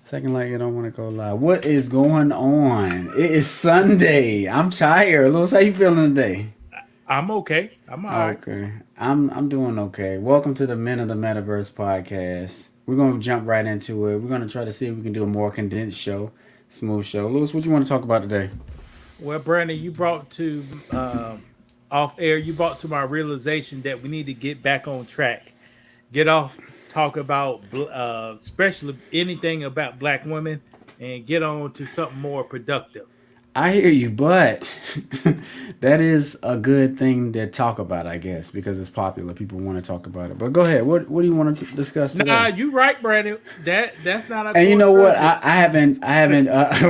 Second like you don't want to go live. What is going on? It is Sunday. I'm tired. Louis, how you feeling today? I'm okay. I'm all right. Okay. I'm doing okay. Welcome to the Men of the Metaverse podcast. We're gonna jump right into it. We're gonna try to see if we can do a more condensed show, smooth show. Louis, what you want to talk about today? Well, Brandon, you brought to off air. You brought to my realization that we need to get back on track. Get off talk about especially anything about black women, and get on to something more productive. I hear you, but that is a good thing to talk about, I guess, because it's popular. People want to talk about it. But go ahead. What do you want to discuss Nah, today? you right, Brandon. That's not a And you core know what? subject.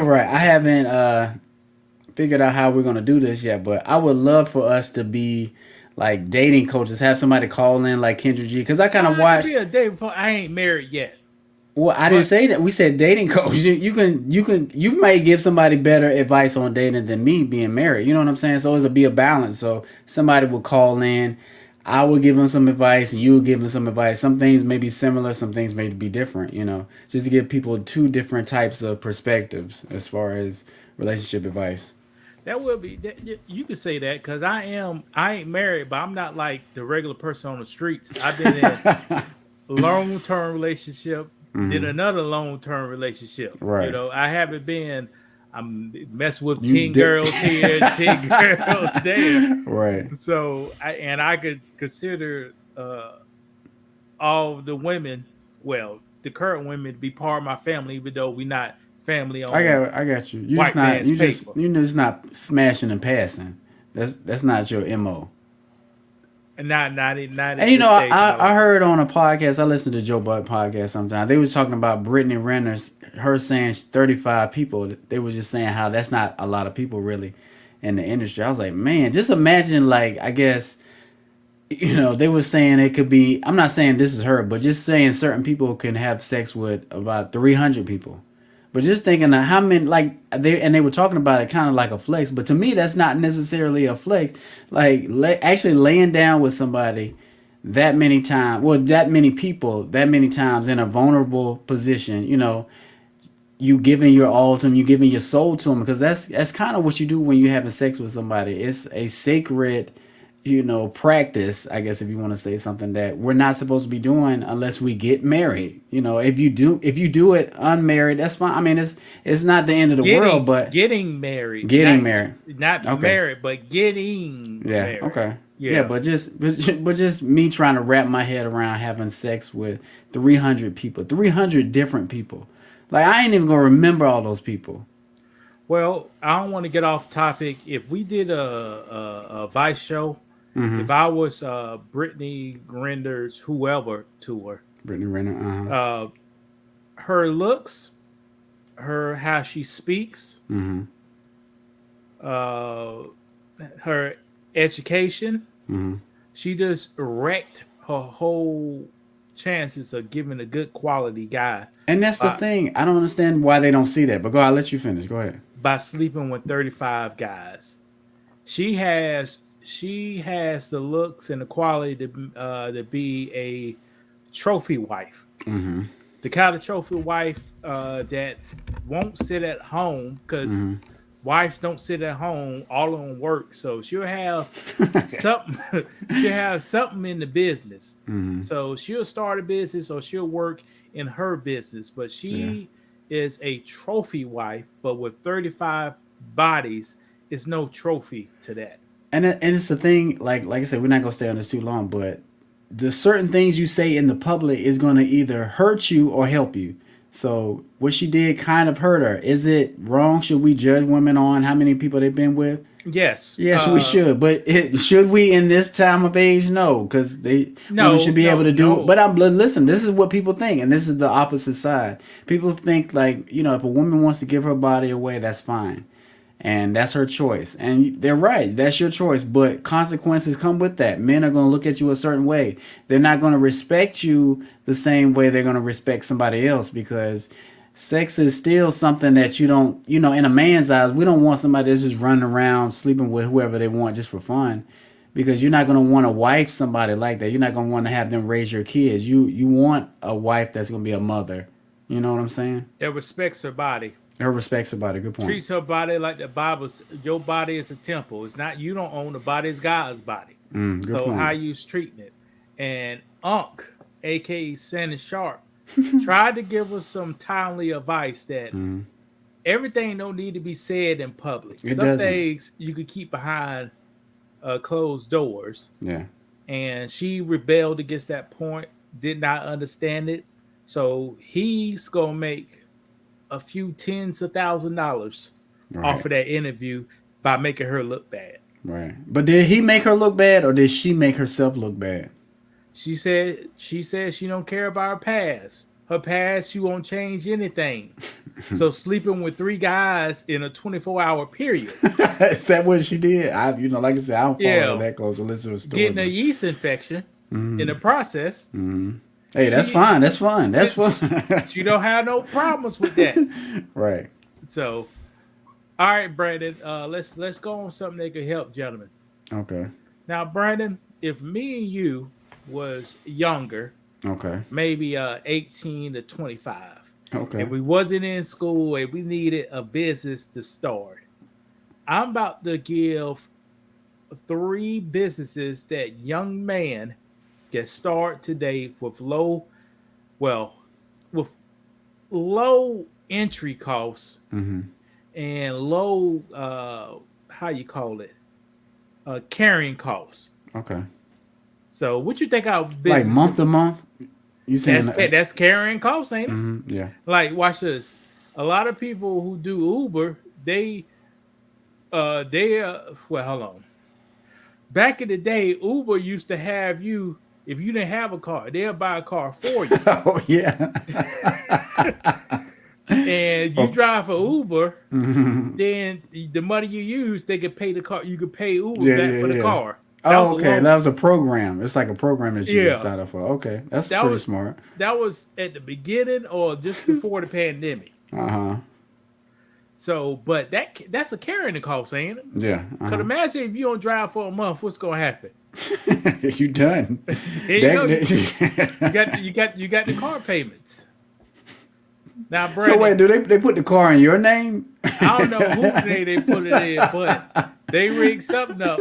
Right. I haven't figured out how we're gonna do this yet. But I would love for us to be like dating coaches. Have somebody call in like Kendra G. Because I kind of I could watched. be a day before. I ain't married yet, Well, I didn't but say that. We said dating coach. You may give somebody better advice on dating than me being married. You know what I'm saying? So it'll be a balance. So somebody will call in. I will give them some advice. You will give them some advice. Some things may be similar. Some things may be different. Just to give people two different types of perspectives as far as relationship advice. that will be. You could say that because I ain't married, but I'm not like the regular person on the streets. I've been in long term relationship, did another long term relationship. Right. I haven't been. I'm messing with You 10 girls here, 10 girls there. Right. So I could consider all the women, well, the current women, to be part of my family, even though we not family on I got you. white man's paper. You just not smashing and passing. That's not your mo. And not And at this stage of my I life. heard on a podcast, I listen to Joe Butt podcast sometimes. They was talking about Brittany Renner's, her saying 35 people. They were just saying how that's not a lot of people really in the industry. I was like, man, just imagine like I guess they were saying it could be. I'm not saying this is her, but just saying certain people can have sex with about 300 people. But just thinking of how many, like they were talking about it kind of like a flex, but to me that's not necessarily a flex. Like actually laying down with somebody that many times, well, that many people, that many times in a vulnerable position, you giving your all to them, you giving your soul to them, because that's kind of what you do when you're having sex with somebody. It's a sacred practice, I guess, if you want to say something that we're not supposed to be doing unless we get married. If you do it unmarried, that's fine. I mean, it's not the end of the world, but Getting married, getting married. not Okay. married, but getting Yeah. married. Okay. Yeah, Yeah. but just me trying to wrap my head around having sex with 300 people, 300 different people. Like I ain't even gonna remember all those people. Well, I don't want to get off topic. If we did a Vice show, if I was Brittany Grinder's whoever tour, Brittany Renner. uh, her looks, her how she speaks, Mm-hmm. uh, her education, Mm-hmm. she just wrecked her whole chances of giving a good quality guy And that's the by thing. I don't understand why they don't see that. But I'll let you finish. Go ahead. by sleeping with 35 guys. She has the looks and the quality to be a trophy wife. Mm-hmm. The kind of trophy wife that won't sit at home because Mm-hmm. wives don't sit at home all on work. So she'll have something. She'll have something in the business. Mm-hmm. So she'll start a business or she'll work in her business. But Yeah. she is a trophy wife. But with 35 bodies, it's no trophy to that. And it's the thing. Like I said, we're not gonna stay on this too long. But the certain things you say in the public is gonna either hurt you or help you. So what she did kind of hurt her. Is it wrong? Should we judge women on how many people they've been with? Yes. Yes, we should. But should we in this time of age? No, because women No. should be able No. to do it. But No. listen. This is what people think, and this is the opposite side. People think like if a woman wants to give her body away, that's fine, and that's her choice. And they're right. That's your choice. But consequences come with that. Men are going to look at you a certain way. They're not going to respect you the same way they're going to respect somebody else because sex is still something that you don't, in a man's eyes, we don't want somebody that's just running around sleeping with whoever they want just for fun. Because you're not going to want to wife somebody like that. You're not going to want to have them raise your kids. You want a wife that's going to be a mother. You know what I'm saying? That respects her body. Her respects about it. Good point. Treats her body like the Bible. Your body is a temple. It's not you don't own the body. It's God's body. Good So point. how you's treating it? And Unc, aka Shannon Sharp, tried to give us some timely advice that everything don't need to be said in public. It Some doesn't. things you could keep behind closed doors. Yeah. And she rebelled against that point. Did not understand it. So he's gonna make a few tens of $1,000s off of that interview by making her look bad. Right. But did he make her look bad, or did she make herself look bad? She said she don't care about her past. Her past, she won't change anything. So sleeping with 3 guys in a 24-hour period. Is that what she did? Like I said, I don't follow her that close to listen to a story. Getting a yeast infection in the process. Hey, that's fine. That's fun. That's fun. She don't have no problems with that. Right. So, all right, Brandon. Let's go on something that could help, gentlemen. Okay. Now, Brandon, if me and you was younger, maybe 18 to 25, and we wasn't in school and we needed a business to start, I'm about to give 3 businesses that young man can start today with low entry costs and low carrying costs. Okay. So what you think our business like month to month? You saying that's carrying costs, ain't it? Yeah. Like, watch this. A lot of people who do Uber, hold on. Back in the day, Uber used to have you, if you didn't have a car, they'll buy a car for you. Oh yeah. And you drive for Uber, then the money you use, they could pay the car. You could pay Uber back for the car. That was a program. It's like a program that you sign up for. Okay, that's pretty smart. That was at the beginning or just before the pandemic. So, but that's a carrying cost, ain't it? Yeah. Cause imagine if you don't drive for a month, what's gonna happen? You done? You got the car payments. Now, Brandon, so wait, do they put the car in your name? I don't know who they put it in, but they rigged something up.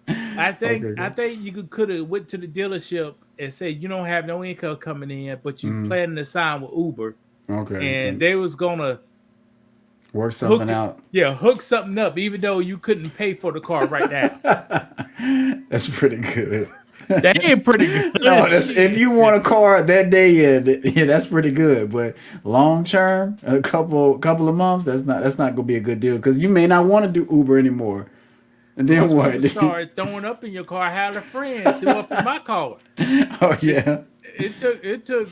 I think you could have went to the dealership and said you don't have no income coming in, but you planning to sign with Uber. Okay. And they was gonna work something out. Yeah, hook something up, even though you couldn't pay for the car right now. That's pretty good. That ain't pretty good. No, if you want a car that day, yeah, that's pretty good. But long term, a couple of months, that's not gonna be a good deal because you may not want to do Uber anymore. And then what? Start throwing up in your car. I had a friend threw up in my car. Oh yeah. It took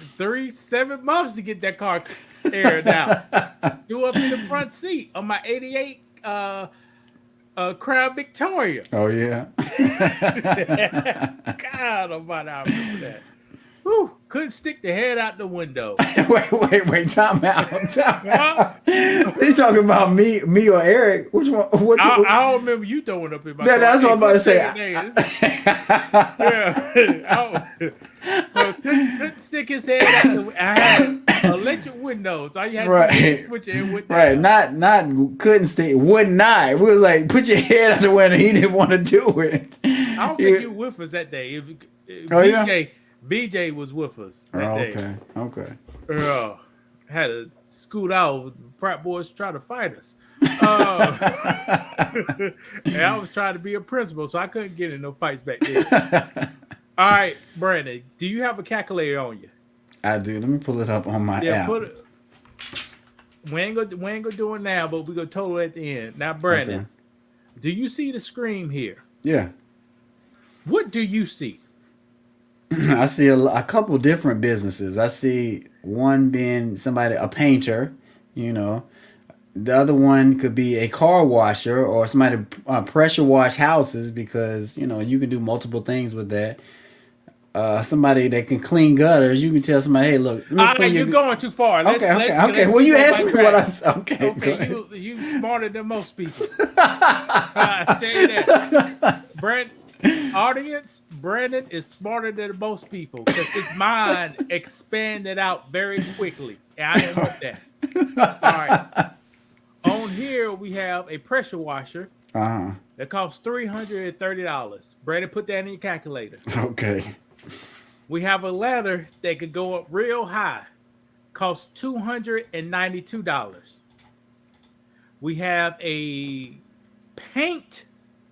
7 months to get that car aired out. Threw up in the front seat on my '88 Crown Victoria. Oh yeah. God Almighty, I remember that. Whew, couldn't stick the head out the window. Wait, time out. He's talking about me or Eric. Which one? I don't remember you throwing up in my car. That's what I'm about to say. Couldn't stick his head out the window. I had electric windows. All you had to do was switch it with that. Right, not couldn't stay. Would not. We was like, put your head out the window. He didn't want to do it. I don't think you were with us that day. BJ was with us that day. Okay. Had to scoot out. Frat boys try to fight us. And I was trying to be a principal, so I couldn't get in no fights back then. All right, Brandon, do you have a calculator on you? I do. Let me pull it up on my app. We ain't gonna do it now, but we're gonna total it at the end. Now, Brandon, do you see the screen here? Yeah. What do you see? I see a couple different businesses. I see one being a painter, The other one could be a car washer or somebody pressure wash houses because, you can do multiple things with that. Somebody that can clean gutters. You can tell somebody, hey, look. You're going too far. Okay. Well, you asked me what I said. Okay, you smarter than most people. I tell you that. Brandon is smarter than most people because his mind expanded out very quickly And I didn't want that. All right. On here we have a pressure washer Uh-huh. that costs $330. Brandon, put that in your calculator. Okay. We have a ladder that could go up real high, costs $292. We have a paint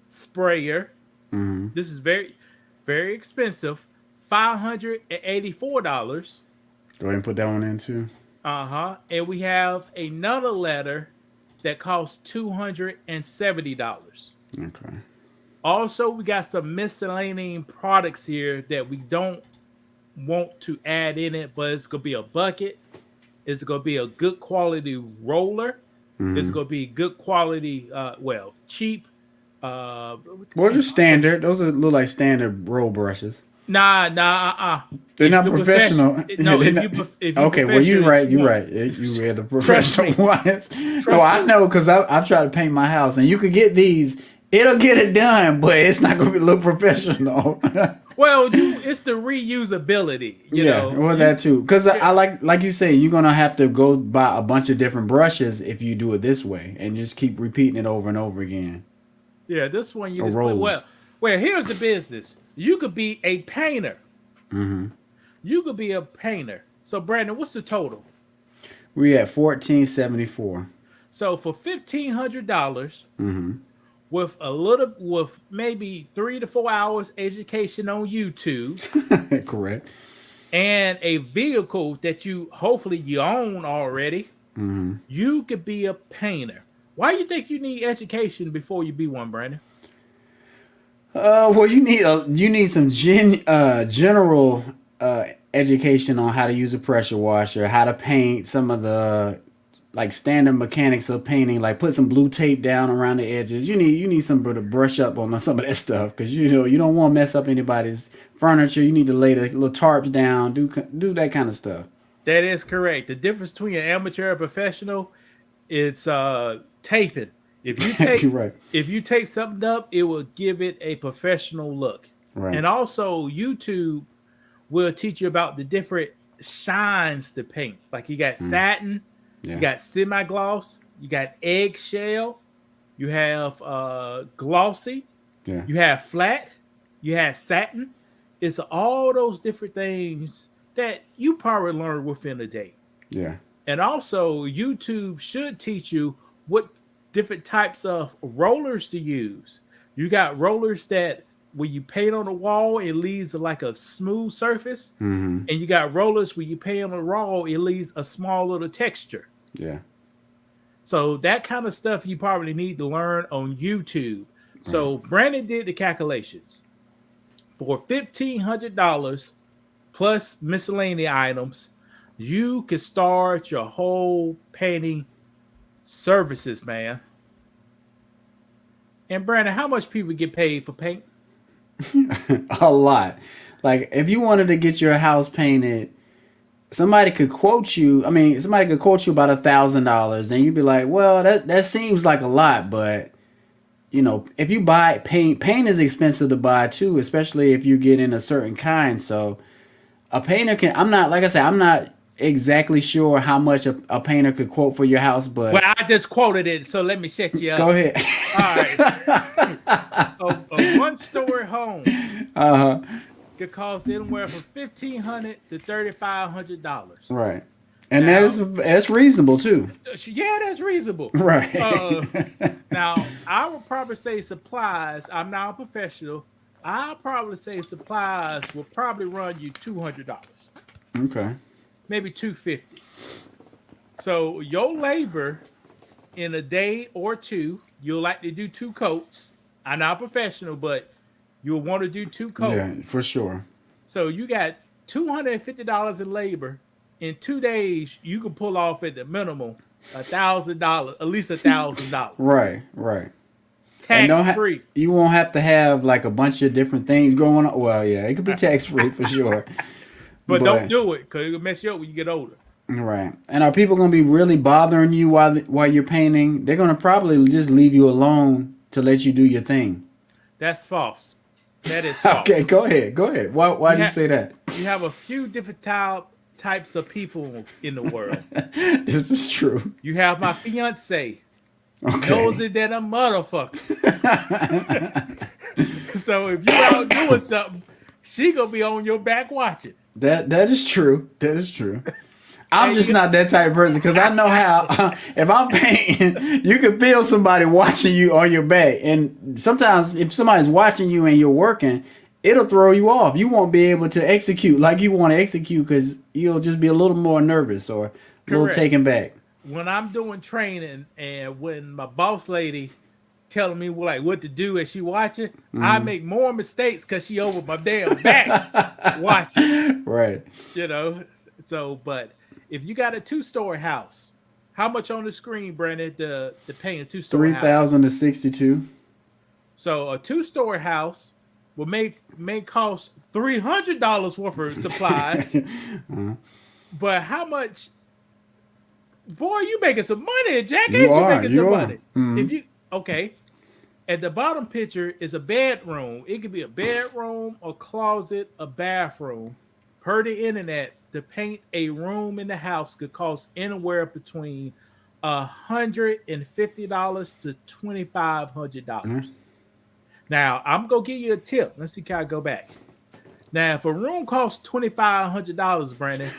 sprayer. Mm-hmm. This is very, very expensive, $584. Go ahead and put that one in too. And we have another ladder that costs $270. Okay. Also, we got some miscellaneous products here that we don't want to add in it, but it's gonna be a bucket. It's gonna be a good quality roller. Mm-hmm. It's gonna be good quality, cheap. Well, they're standard. Those are look like standard roll brushes. They're not professional. No, Yeah, if you okay, well, you're right. You're right. You read the professional ones. No, I know because I've tried to paint my house, and you could get these. It'll get it done, but it's not going to look professional. Well, it's the reusability. You know? Well, that too. Because I like you say, you're gonna have to go buy a bunch of different brushes if you do it this way, and just keep repeating it over and over again. Yeah, this one you Or just rolls. well. Here's the business. You could be a painter. Mm-hmm. You could be a painter. So, Brandon, what's the total? We at $1,474. So for $1,500, Mm-hmm. with maybe 3 to 4 hours education on YouTube, Correct. and a vehicle that you hopefully you own already, Mm-hmm. you could be a painter. Why do you think you need education before you be one, Brandon? Well, you need some general education on how to use a pressure washer, how to paint, some of the like standard mechanics of painting, like put some blue tape down around the edges. You need somebody to brush up on some of that stuff because you don't want to mess up anybody's furniture. You need to lay the little tarps down, do that kind of stuff. That is correct. The difference between an amateur and professional, it's taping. If you tape, Right. If you tape something up, it will give it a professional look. Right. And also, YouTube will teach you about the different shines to paint. Like you got satin, Yeah. you got semi-gloss, you got eggshell, you have glossy, Yeah. you have flat, you have satin. It's all those different things that you probably learn within a day. Yeah. And also, YouTube should teach you what different types of rollers to use. You got rollers that when you paint on the wall, it leaves like a smooth surface. Mm-hmm. And you got rollers when you paint on the wall, it leaves a small little texture. Yeah. So that kind of stuff you probably need to learn on YouTube. So Brandon did the calculations. For $1,500 plus miscellaneous items, you can start your whole painting services, man. And Brandon, how much people get paid for paint? A lot. Like if you wanted to get your house painted, somebody could quote you. I mean, somebody could quote you about $1,000, and you'd be like, "Well, that seems like a lot," but if you buy paint is expensive to buy too, especially if you get in a certain kind. So a painter can. I'm not exactly sure how much a painter could quote for your house, but well, I just quoted it, so let me set you up. Go ahead. All right. A one-story home could cost anywhere from $1,500 to $3,500. Right, and that's reasonable too. Yeah, that's reasonable. Right. Now, I would probably say supplies. I'm not a professional. I'll probably say supplies will probably run you $200. Okay. Maybe $250. So your labor in a day or two, you'll like to do 2 coats. I'm not a professional, but you'll want to do 2 coats. Yeah, for sure. So you got $250 in labor. In 2 days, you can pull off at the minimum $1,000, at least $1,000. Right. Tax free. You won't have to have like a bunch of different things going on. Well, yeah, it could be tax free for sure. But don't do it because it'll mess you up when you get older. Right. And are people going to be really bothering you while you're painting? They're going to probably just leave you alone to let you do your thing. That's false. That is false. Okay, go ahead. Why do you say that? You have a few different types types of people in the world. This is true. You have my fiance, Okay. nosy than a motherfucker. So if you out doing something, she gonna be on your back watching. That is true. That is true. I'm Hey, just you- not that type of person because I know how. If I'm painting, you can feel somebody watching you on your back, and sometimes if somebody's watching you and you're working, it'll throw you off. You won't be able to execute like you want to execute because you'll just be a little more nervous or a little Correct. taken back. When I'm doing training and when my boss lady telling me like what to do as she watching, I make more mistakes because she over my damn back watching. Right. You know, so but if you got a 2-story house, how much on the screen, Brandon, to paint a 2-story house? 3,000 to 62. So a 2-story house will may cost $300 worth of supplies. But how much? Boy, you making some money, Jack. You Ain't you are, making you some are. money? If you okay, at the bottom picture is a bedroom. It could be a bedroom, a closet, a bathroom. Per the internet, to paint a room in the house could cost anywhere between $150 to $2,500. Now, I'm gonna give you a tip. Let's see, can I go back? Now, if a room costs $2,500, Brandon,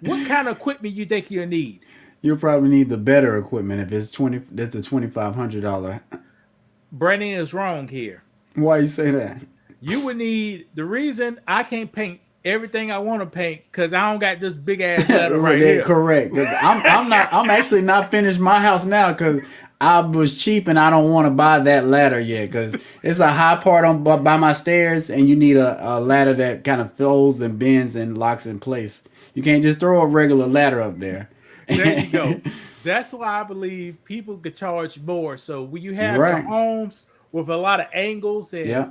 what kind of equipment you think you'll need? You'll probably need the better equipment if it's that's a $2,500. Brandon is wrong here. Why you say that? You would need the reason I can't paint everything I want to paint because I don't got this big ass letter right That- here. Correct. 'Cause I'm actually not finished my house now because I was cheap and I don't want to buy that ladder yet because it's a high part on by my stairs and you need a ladder that kind of folds and bends and locks in place. You can't just throw a regular ladder up there. There you go. That's why I believe people could charge more. So when you have Right. your homes with a lot of angles and Yeah.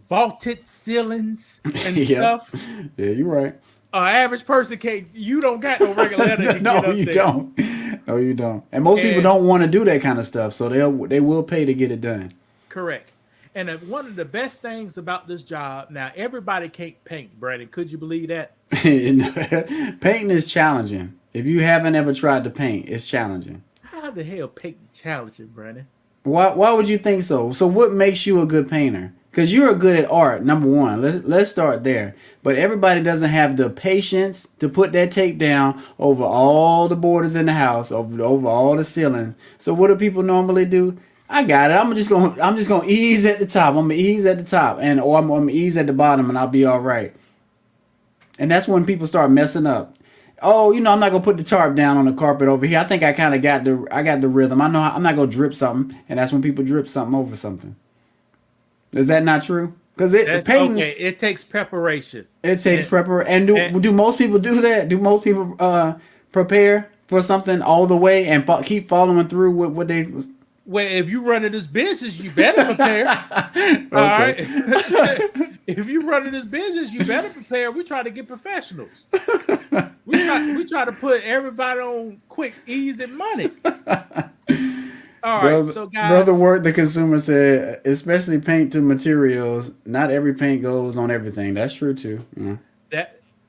vaulted ceilings and Yeah. stuff, Yeah, you're right. an average person can't. You don't got no regular ladder. to No, get up you there. don't. No, you don't. And most people And- don't want to do that kind of stuff, so they will pay to get it done. Correct. And one of the best things about this job, now everybody can't paint, Brandon. Could you believe that? Painting is challenging. If you haven't ever tried to paint, it's challenging. How the hell painting challenging, Brandon? Why would you think so? So what makes you a good painter? Because you're good at art, number one. Let's start there. But everybody doesn't have the patience to put that tape down over all the borders in the house, over all the ceilings. So what do people normally do? I got it. I'm just gonna ease at the top. I'm gonna ease at the top, or I'm gonna ease at the bottom, and I'll be all right. And that's when people start messing up. Oh, I'm not gonna put the tarp down on the carpet over here. I think I kind of got the rhythm. I know I'm not gonna drip something, and that's when people drip something over something. Is that not true? Because painting, okay. It takes preparation. it takes preparation. And do most people do that? Do most people prepare for something all the way and keep following through with what they? Well, if you running this business, you better prepare. All right. If you running this business, you better prepare. We try to get professionals. We try to put everybody on quick, easy money. All right, so guys, Brother Word, the consumer said, especially paint to materials. Not every paint goes on everything. That's true too. Yeah.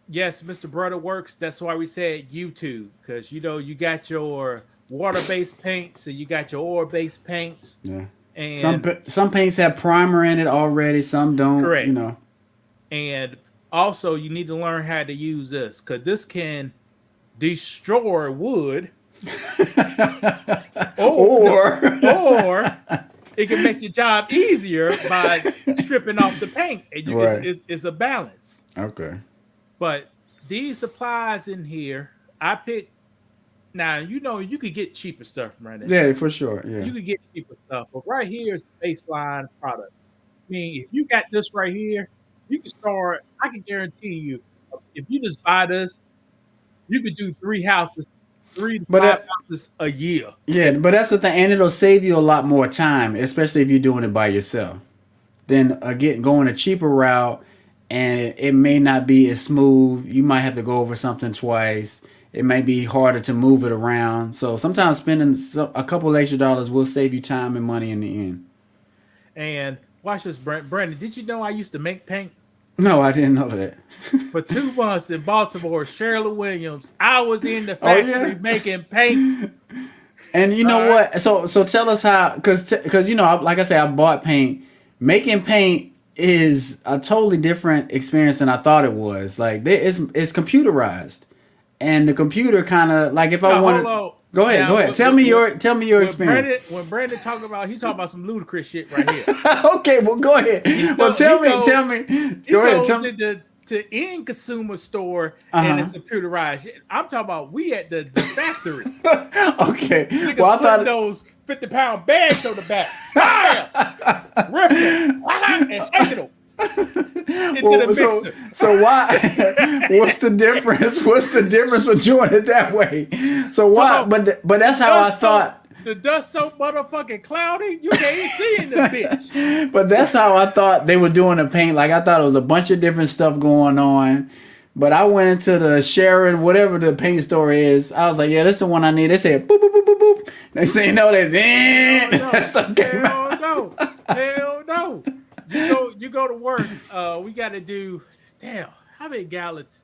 Yes, Mr. Brother Works. That's why we said YouTube, because you got your water-based paints and you got your oil-based paints. Yeah. And some paints have primer in it already. Some don't. Correct. And also you need to learn how to use this because this can destroy wood. or it can make your job easier by stripping off the paint. It's a balance. Okay. But these supplies in here, I picked. Now you could get cheaper stuff, right? Yeah, for sure. Yeah. You could get cheaper stuff, but right here is the baseline product. I mean, if you got this right here, you can start. I can guarantee you, if you just buy this, you could do 3 houses. 3 to 5 houses a year. Yeah, but that's the thing, and it'll save you a lot more time, especially if you're doing it by yourself. Then again, going a cheaper route, and it may not be as smooth. You might have to go over something twice. It may be harder to move it around. So sometimes spending a couple extra dollars will save you time and money in the end. And watch this, Brandon. Did you know I used to make paint? No, I didn't know that. For 2 months in Baltimore, Shirley Williams. I was in the Oh, factory yeah? making paint. And you All know right. what? So tell us how, because you know, like I said, I bought paint. Making paint is a totally different experience than I thought it was. Like it's computerized, and the computer kind of like if I Now hold want to on. go ahead, Now go ahead. Tell me your experience. When Brandon talking about he talking about some ludicrous shit right here. Okay, well go ahead. Well, He goes- tell me. He Go ahead. goes Tell me. into to end consumer store Uh-huh. and it's computerized. I'm talking about we at the factory. Okay. Niggas Well, I putting thought. those 50-pound bags on the back. Bam! Rip it. And shaking them into Well, the mixer. so why? What's the difference? What's the difference with doing it that way? So why? But that's how I Dust thought. the dust so motherfucking cloudy, you can't even see in the bitch. But that's how I thought they were doing the paint. Like I thought it was a bunch of different stuff going on. But I went into the Sharon, whatever the paint store is. I was like, yeah, this is the one I need. They said boop boop boop boop boop. They say no, they that stuff came out. Hell no. You go to work. We got to do. Damn, how many gallons?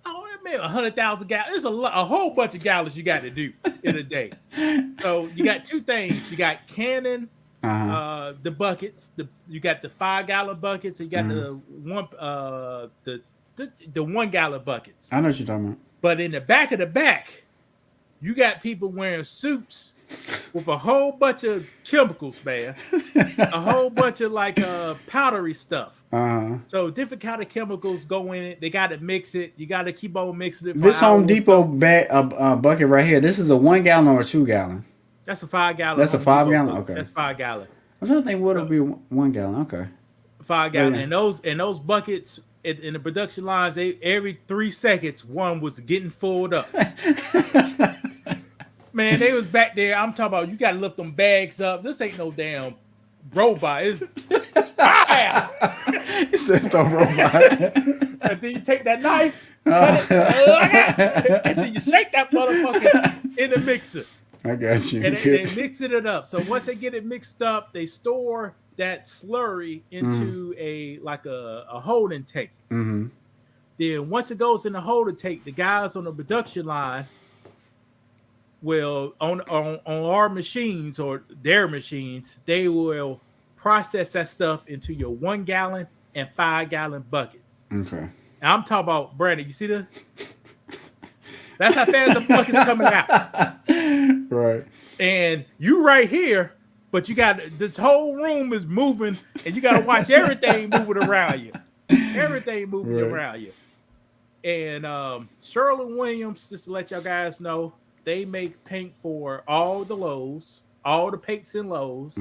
Oh, it made 100,000 gallons. There's a whole bunch of gallons you got to do in a day. So you got two things. You got canning, the buckets. You got the 5-gallon buckets. And you got the 1-gallon buckets. I know what you're talking about. But in the back, you got people wearing suits with a whole bunch of chemicals, man. A whole bunch of like powdery stuff. So different kind of chemicals go in it. They got to mix it. You got to keep on mixing it. This Home Depot bucket right here. This is a 1-gallon or a 2-gallon. That's a 5-gallon. That's a 5-gallon. Okay. That's 5-gallon. I'm trying to think what would be 1-gallon. Okay. 5-gallon. Yeah. And those buckets in the production lines, every 3 seconds, one was getting filled up. Man, they was back there. I'm talking about you got to lift them bags up. This ain't no damn robot. It's It says the robot. and then you take that knife and then you shake that motherfucker in the mixer. I got you. And they mixing it up. So once they get it mixed up, they store that slurry into a holding tank. Mm-hmm. Then once it goes in the holding tank, the guys on the production line will on our machines or their machines, they will process that stuff into your 1-gallon and 5-gallon buckets. Okay. And I'm talking about Brandon. You see this? That's how fast the buckets coming out. Right. And you right here, but you got this whole room is moving, and you got to watch everything moving around you. Everything moving around you. And Sherwin-Williams, just to let y'all guys know, they make paint for all the Lowe's, all the paints in Lowe's,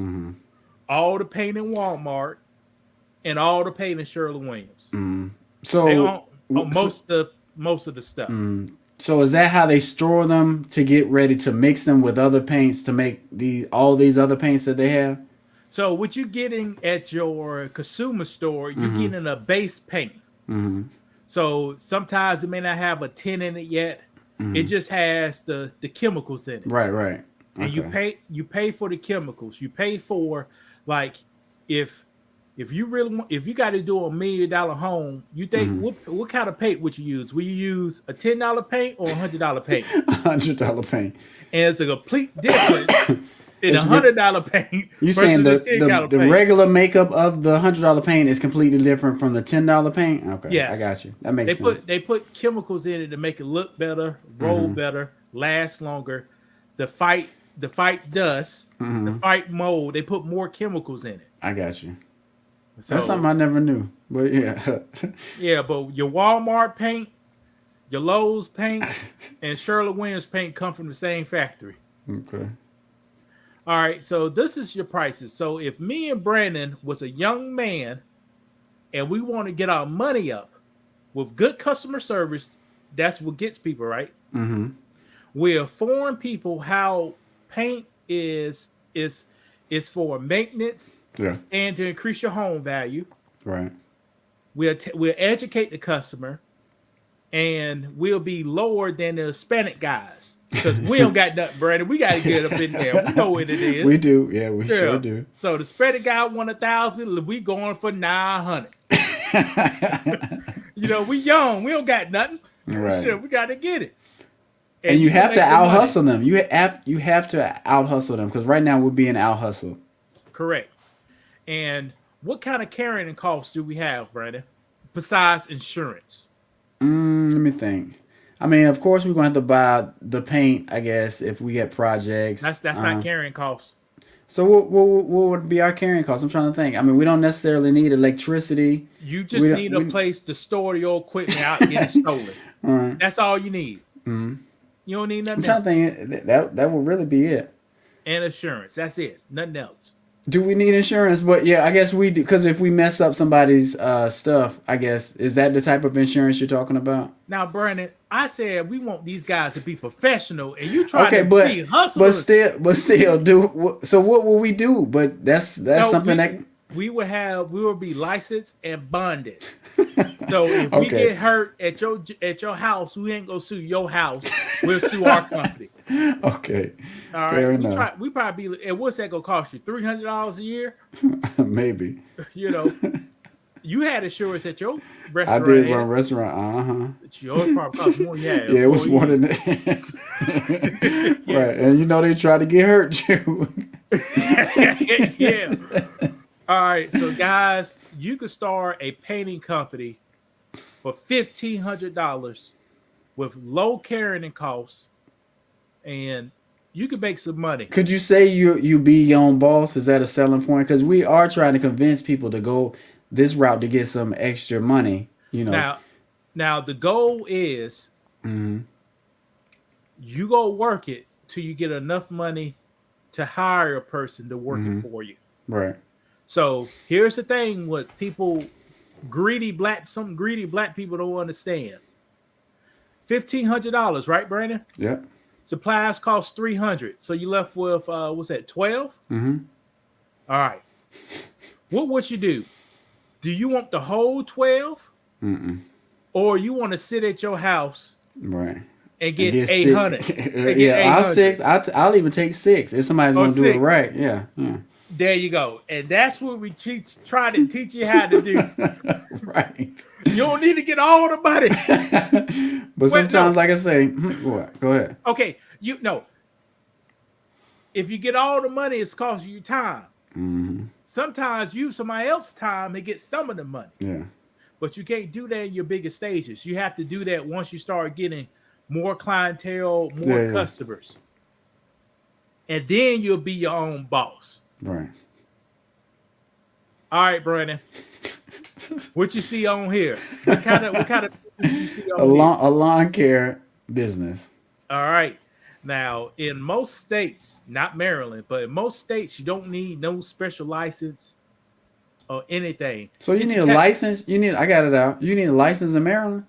all the paint in Walmart, and all the paint in Sherwin-Williams. So they own most of the stuff. So is that how they store them to get ready to mix them with other paints to make all these other paints that they have? So what you're getting at your consumer store, you're getting a base paint. So sometimes it may not have a tint in it yet. It just has the chemicals in it. Right. Okay. And you pay for the chemicals. You pay for like if you really want, if you got to do $1 million home, you think what kind of paint would you use? Will you use a $10 paint or $100 paint? $100 paint. And it's a complete difference in $100 paint. You saying the regular makeup of the $100 paint is completely different from the $10 paint? Okay, yes. I got you. That makes sense. They put chemicals in it to make it look better, roll better, last longer. The fight dust, the fight mold. They put more chemicals in it. I got you. So, that's something I never knew, but yeah. Yeah, but your Walmart paint, your Lowe's paint, and Sherwin-Williams paint come from the same factory. Okay. All right, so this is your prices. So if me and Brandon was a young man and we want to get our money up with good customer service, that's what gets people, right? We inform people how paint is for maintenance and to increase your home value. Right. We'll educate the customer, and we'll be lower than the Hispanic guys because we don't got nothing, Brandon. We got to get up in there. We know what it is. We do. Yeah, we sure do. So the Hispanic guy want 1,000. We going for 900. You know, we young, we don't got nothing. Right. Shit, we got to get it. And you can have to make the out money. hustle them. You have to out hustle them because right now we're being out hustled. Correct. And what kind of carrying costs do we have, Brandon? Besides insurance. Let me think. I mean, of course, we're gonna have to buy the paint. I guess if we get projects. That's not carrying costs. So what would be our carrying costs? I'm trying to think. I mean, we don't necessarily need electricity. You just need a place to store your equipment out and get it stolen. Right. That's all you need. Mm-hmm. You don't need I'm nothing trying else. to think. That would really be it. And insurance. That's it. Nothing else. Do we need insurance? But yeah, I guess we do. Because if we mess up somebody's stuff, I guess, is that the type of insurance you're talking about? Now, Brandon, I said we want these guys to be professional, and you try Okay, to but be hustlers. but still, do so. What will we do? But that's No, something that. we will be licensed and bonded. So if we Okay. get hurt at your house, we ain't gonna sue your house. We'll sue our company. Okay, All fair right. enough. We probably be. And what's that gonna cost you? $300 a year? Maybe You know, you had insurance at your I restaurant. did Ed. run a restaurant. Yours probably cost more. Yeah, Yeah, it was more than employees. that. Right, and you know they try to get hurt too. Yeah. All right, so guys, you could start a painting company for $1,500 with low carrying costs, and you can make some money. Could you say you be your own boss? Is that a selling point? Because we are trying to convince people to go this route to get some extra money. You know. Now the goal is Mhm. you go work it till you get enough money to hire a person to work it for you. Right. So here's the thing: what some greedy black people don't understand. $1,500, right, Brandon? Yeah. Supplies cost $300, so you left with what's that? 12. Mm-hmm. All right. What would you do? Do you want the whole 12, or you want to sit at your house Right. and get Get 800? six. And get Yeah, I'll 800. 6. I'll even take 6 if somebody's gonna do six. it right. Yeah. Yeah. There you go, and that's what we try to teach you how to do. Right. You don't need to get all the money. But Wait, sometimes, no. like I say, what? Go ahead. Okay, you know, if you get all the money, it's costing you time. Mm-hmm. Sometimes use somebody else's time and get some of the money, Yeah. but you can't do that in your biggest stages. You have to do that once you start getting more clientele, more Yeah. customers, and then you'll be your own boss. Right. All right, Brandon, what you see on here? What kind of you see on A here? lawn care business. All right. Now, in most states, not Maryland, but in most states, you don't need no special license or anything. So you Get need your a license. I got it out. You need a license in Maryland.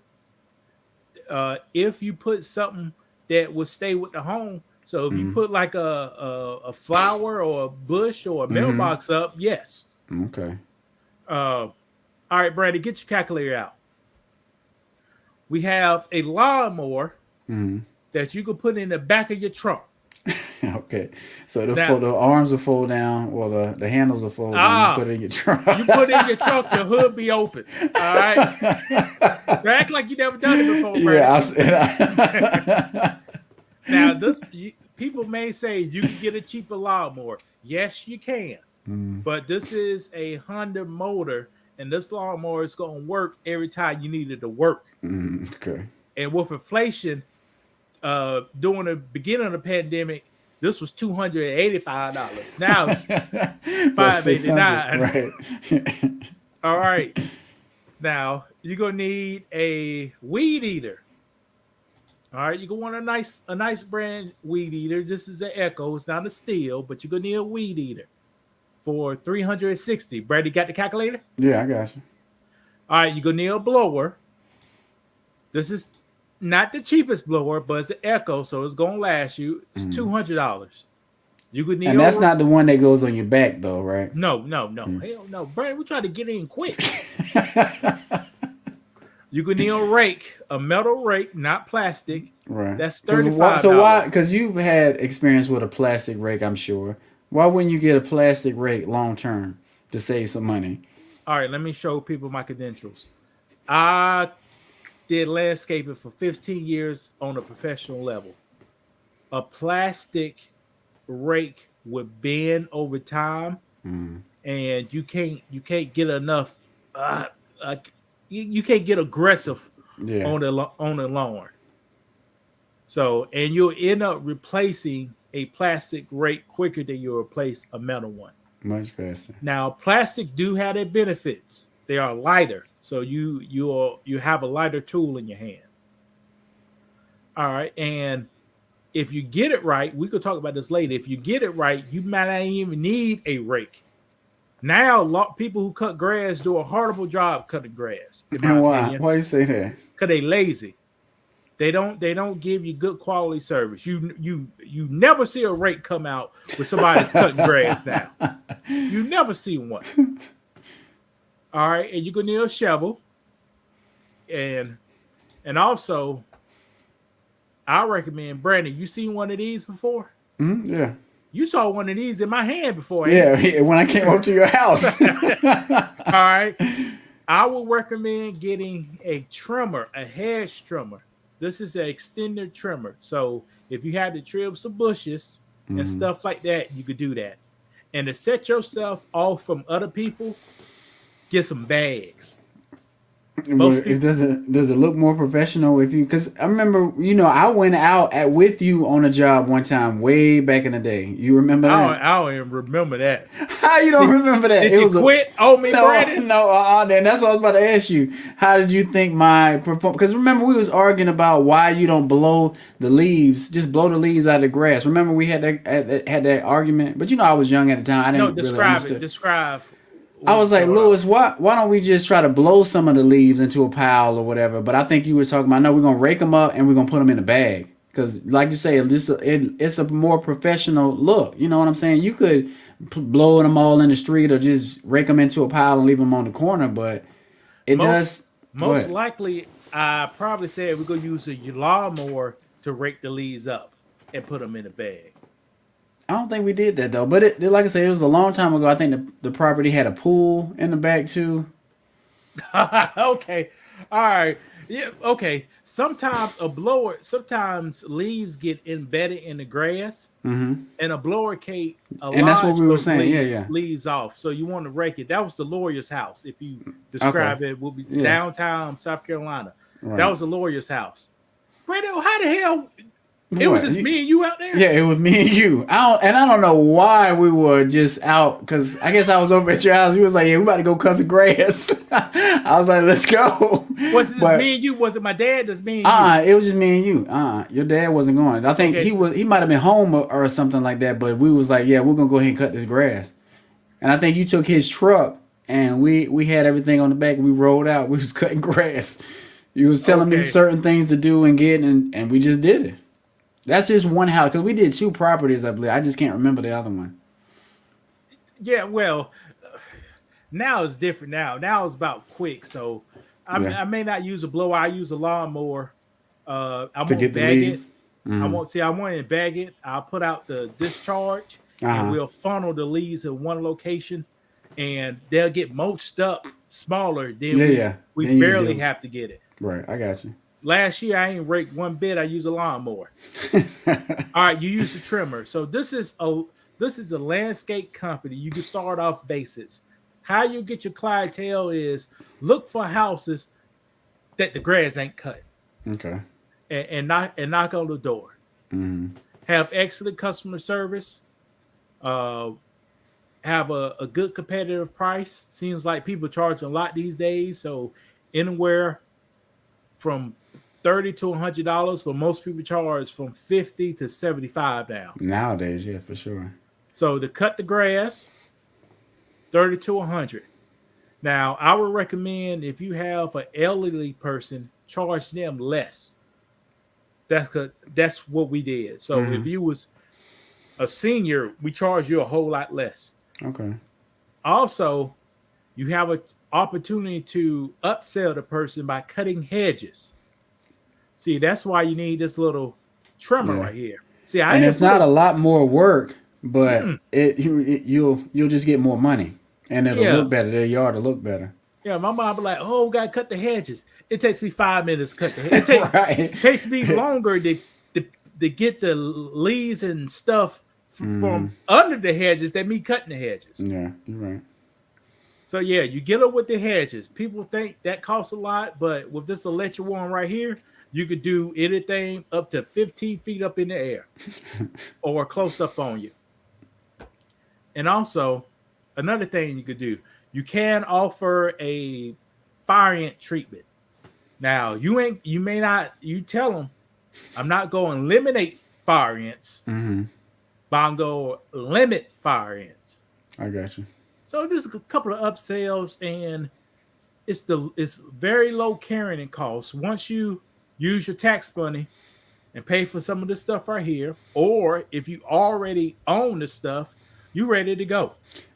If you put something that will stay with the home. So if you put like a flower or a bush or a mailbox up, yes. Okay. All right, Brandon, get your calculator out. We have a lawnmower that you can put in the back of your trunk. Okay. So Now- the arms will fold down. Well, the handles will fold down. You put it in your trunk. You put it in your trunk, your hood be open. All right. Act like you never done it before, Brandon. Yeah. Now, people may say you can get a cheaper lawnmower. Yes, you can. But this is a Honda motor, and this lawnmower is going to work every time you need it to work. Okay. And with inflation, during the beginning of the pandemic, this was $285. Now it's Plus $589. Right. All right. Now you're gonna need a weed eater. All right, you're gonna want a nice brand weed eater. This is an Echo. It's not a Steel, but you're gonna need a weed eater for $360. Brady got the calculator? Yeah, I got you. All right, you're gonna need a blower. This is not the cheapest blower, but it's an Echo, so it's gonna last you. It's $200. You could need And that's not the one that goes on your back, though, right? No. Hell no. Brandon, we try to get in quick. You could need a rake, a metal rake, not plastic. Right. That's $35. So why? Because you've had experience with a plastic rake, I'm sure. Why wouldn't you get a plastic rake long term to save some money? All right, let me show people my credentials. I did landscaping for 15 years on a professional level. A plastic rake would bend over time, Mm. and you can't get enough. Uh, uh, you can't get aggressive Yeah, on the lawn. So, and you'll end up replacing a plastic rake quicker than you replace a metal one. much faster. Now, plastic do have their benefits. They are lighter, so you have a lighter tool in your hand. All right, and if you get it right, we could talk about this later. If you get it right, you might not even need a rake. Now, people who cut grass do a horrible job cutting grass, in my And why? opinion, Why you say that? because they lazy. They don't give you good quality service. You never see a rake come out with somebody that's cutting grass now. You never see one. All right, and you're gonna need a shovel, and also I recommend Brandon. You seen one of these before? Yeah. You saw one of these in my hand before. Yeah, when I came up to your house. All right. I would recommend getting a trimmer, a hedge trimmer. This is an extended trimmer. So if you had to trim some bushes and stuff like that, you could do that. And to set yourself off from other people, get some bags. Does it look more professional if you? Because I remember, I went out with you on a job one time way back in the day. You remember that? I don't even remember that. How you don't remember that? Did you quit on me, Brandon? No. Then that's what I was about to ask you. How did you think my performance? Because remember we was arguing about why you don't blow the leaves, just blow the leaves out of the grass. Remember we had that argument. But I was young at the time. I didn't really describe. I was like, Lewis, why don't we just try to blow some of the leaves into a pile or whatever? But I think you were talking about, no, we're going to rake them up and we're going to put them in a bag. Because like you say, it's a more professional look. You know what I'm saying? You could blow them all in the street or just rake them into a pile and leave them on the corner. But most likely, I probably said we're going to use a lawnmower to rake the leaves up and put them in a bag. I don't think we did that though, but like I said, it was a long time ago. I think the property had a pool in the back too. Okay, all right, yeah, okay. Sometimes leaves get embedded in the grass, and a blower can't. And that's what we were saying. Leaves off. So you want to rake it. That was the lawyer's house. If you describe it, will be downtown South Carolina. Right. That was the lawyer's house. Brandon, how the hell? It was just me and you out there? Yeah, it was me and you. I don't know why we were just out, because I guess I was over at your house. You was like, yeah, we about to go cut some grass. I was like, let's go. Was it just me and you? Was it my dad? Just me and you? It was just me and you. Your dad wasn't going. I think he might have been home or something like that, but we was like, yeah, we're going to go ahead and cut this grass. And I think you took his truck, and we had everything on the back, and we rolled out. We was cutting grass. You was telling me certain things to do and get, and we just did it. That's just one house, because we did 2 properties, I believe. I just can't remember the other one. Yeah, well, now it's different now. Now it's about quick, so I may not use a blower. I use a lawnmower. I won't bag it. I won't to bag it. I'll put out the discharge, and we'll funnel the leaves in one location, and they'll get mulched up smaller. Then we barely have to get it. Right, I got you. Last year, I ain't raked one bit. I used a lawnmower. All right, you use a trimmer. So this is a landscape company. You can start off basics. How you get your clientele is look for houses that the grass ain't cut. Okay. And knock on the door. Mm-hmm. Have excellent customer service. Have a good competitive price. Seems like people charge a lot these days. So anywhere from $30 to $100, but most people charge from $50 to $75 now. Nowadays, yeah, for sure. So to cut the grass, $30 to $100. Now, I would recommend if you have an elderly person, charge them less. That's what we did. So if you was a senior, we charge you a whole lot less. Okay. Also, you have an opportunity to upsell the person by cutting hedges. See, that's why you need this little trimmer right here. See, it's not a lot more work, but you'll just get more money. And it'll Yeah, look better. Their yard will look better. yeah. My mom be like, "Oh, we gotta cut the hedges." It takes me 5 minutes to cut the hedge. Right. Takes me longer to, to get the leaves and stuff from under the hedges than me cutting the hedges. Yeah, you're right. So yeah, you get up with the hedges. People think that costs a lot, but with this electric one right here, you could do anything up to 15 feet up in the air or close up on you. And also, another thing you could do, you can offer a fire ant treatment. Now, you may not, you tell them, I'm not going to eliminate fire ants, but I'm going to limit fire ants. I got you. So there's a couple of upsells, and it's very low carrying costs. Once you use your tax money and pay for some of this stuff right here, or if you already own the stuff, you're ready to go.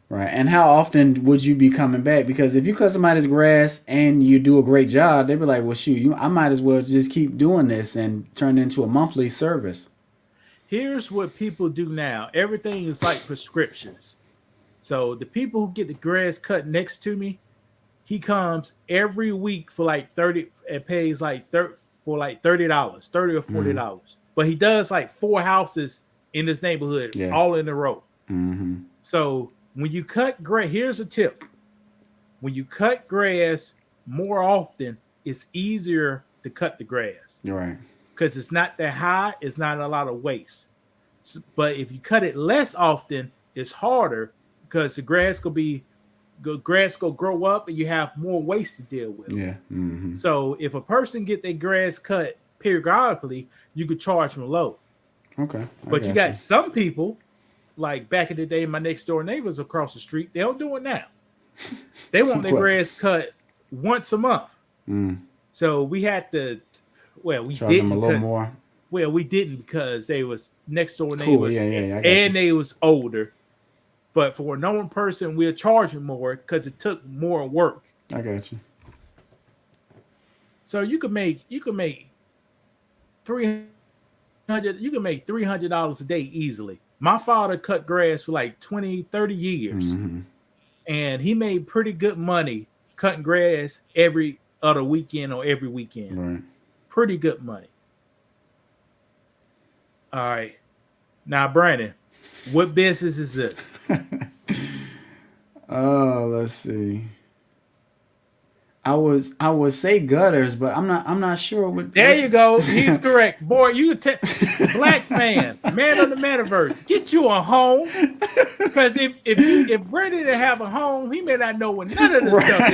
Right. And how often would you be coming back? Because if you cut somebody's grass and you do a great job, they'd be like, well, shoot, I might as well just keep doing this and turn it into a monthly service. Here's what people do now. Everything is like prescriptions. So the people who get the grass cut next to me, he comes every week for like 30 and pays like for like $30, 30 or $40. But he does like 4 houses in this neighborhood, all in a row. So when you cut grass, here's a tip. When you cut grass more often, it's easier to cut the grass. Right. Because it's not that high, it's not a lot of waste. So, but if you cut it less often, it's harder because the grass will grow up and you have more waste to deal with. Yeah. So if a person get their grass cut periodically, you could charge them low. Okay. But you got some people, like back in the day, my next door neighbors across the street, they don't do it now. They want their grass cut once a month. So we had to, we charge didn't them a little more. Well, we didn't because they was next door neighbors and they was older. But for a normal person, we'll charge them more because it took more work. I got you. So you could make $300 a day easily. My father cut grass for like 20, 30 years. And he made pretty good money cutting grass every other weekend or every weekend. Right. Pretty good money. All right. Now, Brandon, what business is this? Let's see. I would say gutters, but I'm not sure what. There you go. He's correct. Boy, you black man of the metaverse, get you a home. Because if Brandon didn't have a home, he may not know what none of this stuff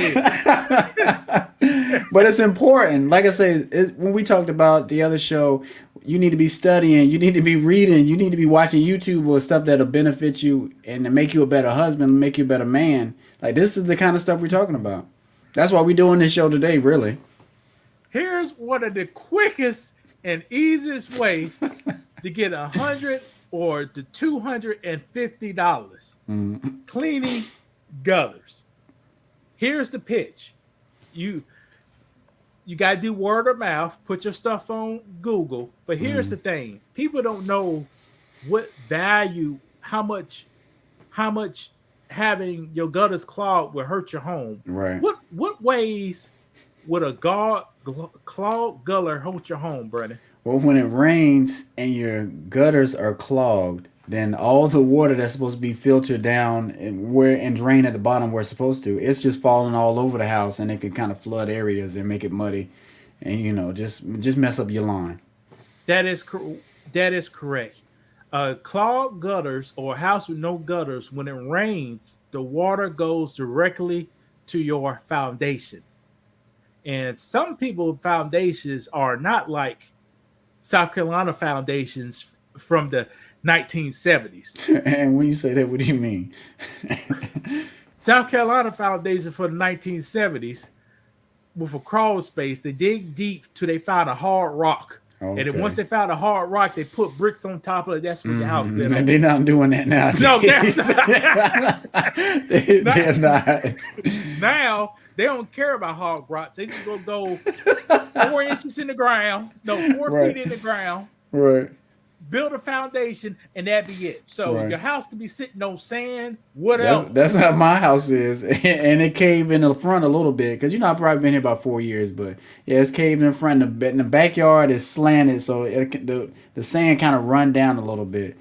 is. But it's important. Like I said, when we talked about the other show, you need to be studying, you need to be reading, you need to be watching YouTube or stuff that'll benefit you and to make you a better husband, make you a better man. Like this is the kind of stuff we're talking about. That's why we're doing this show today, really. Here's one of the quickest and easiest way to get $100 or to $250 cleaning gutters. Here's the pitch. You got to do word of mouth, put your stuff on Google. But here's the thing. People don't know what value, how much having your gutters clogged will hurt your home. Right. What ways would a clogged gutter hurt your home, Brandon? Well, when it rains and your gutters are clogged, then all the water that's supposed to be filtered down and drain at the bottom where it's supposed to, it's just falling all over the house, and it could kind of flood areas and make it muddy, and just mess up your lawn. That is correct. Clogged gutters or a house with no gutters, when it rains, the water goes directly to your foundation. And some people's foundations are not like South Carolina foundations from the 1970s. And when you say that, what do you mean? South Carolina foundation for the 1970s, with a crawl space, they dig deep till they find a hard rock. Okay. And then once they found a hard rock, they put bricks on top of it. That's when the house built. And they're not doing that now. No, they're not. Now they don't care about hard rocks. They just gonna go 4 inches in the ground, 4 feet in the ground. Right. build a foundation, and that be it. So Right. your house could be sitting on sand. What That's else? that's how my house is, and it caved in the front a little bit because I've probably been here about 4 years, but yeah, it's caved in the front. In the backyard is slanted, so the sand kind of run down a little bit.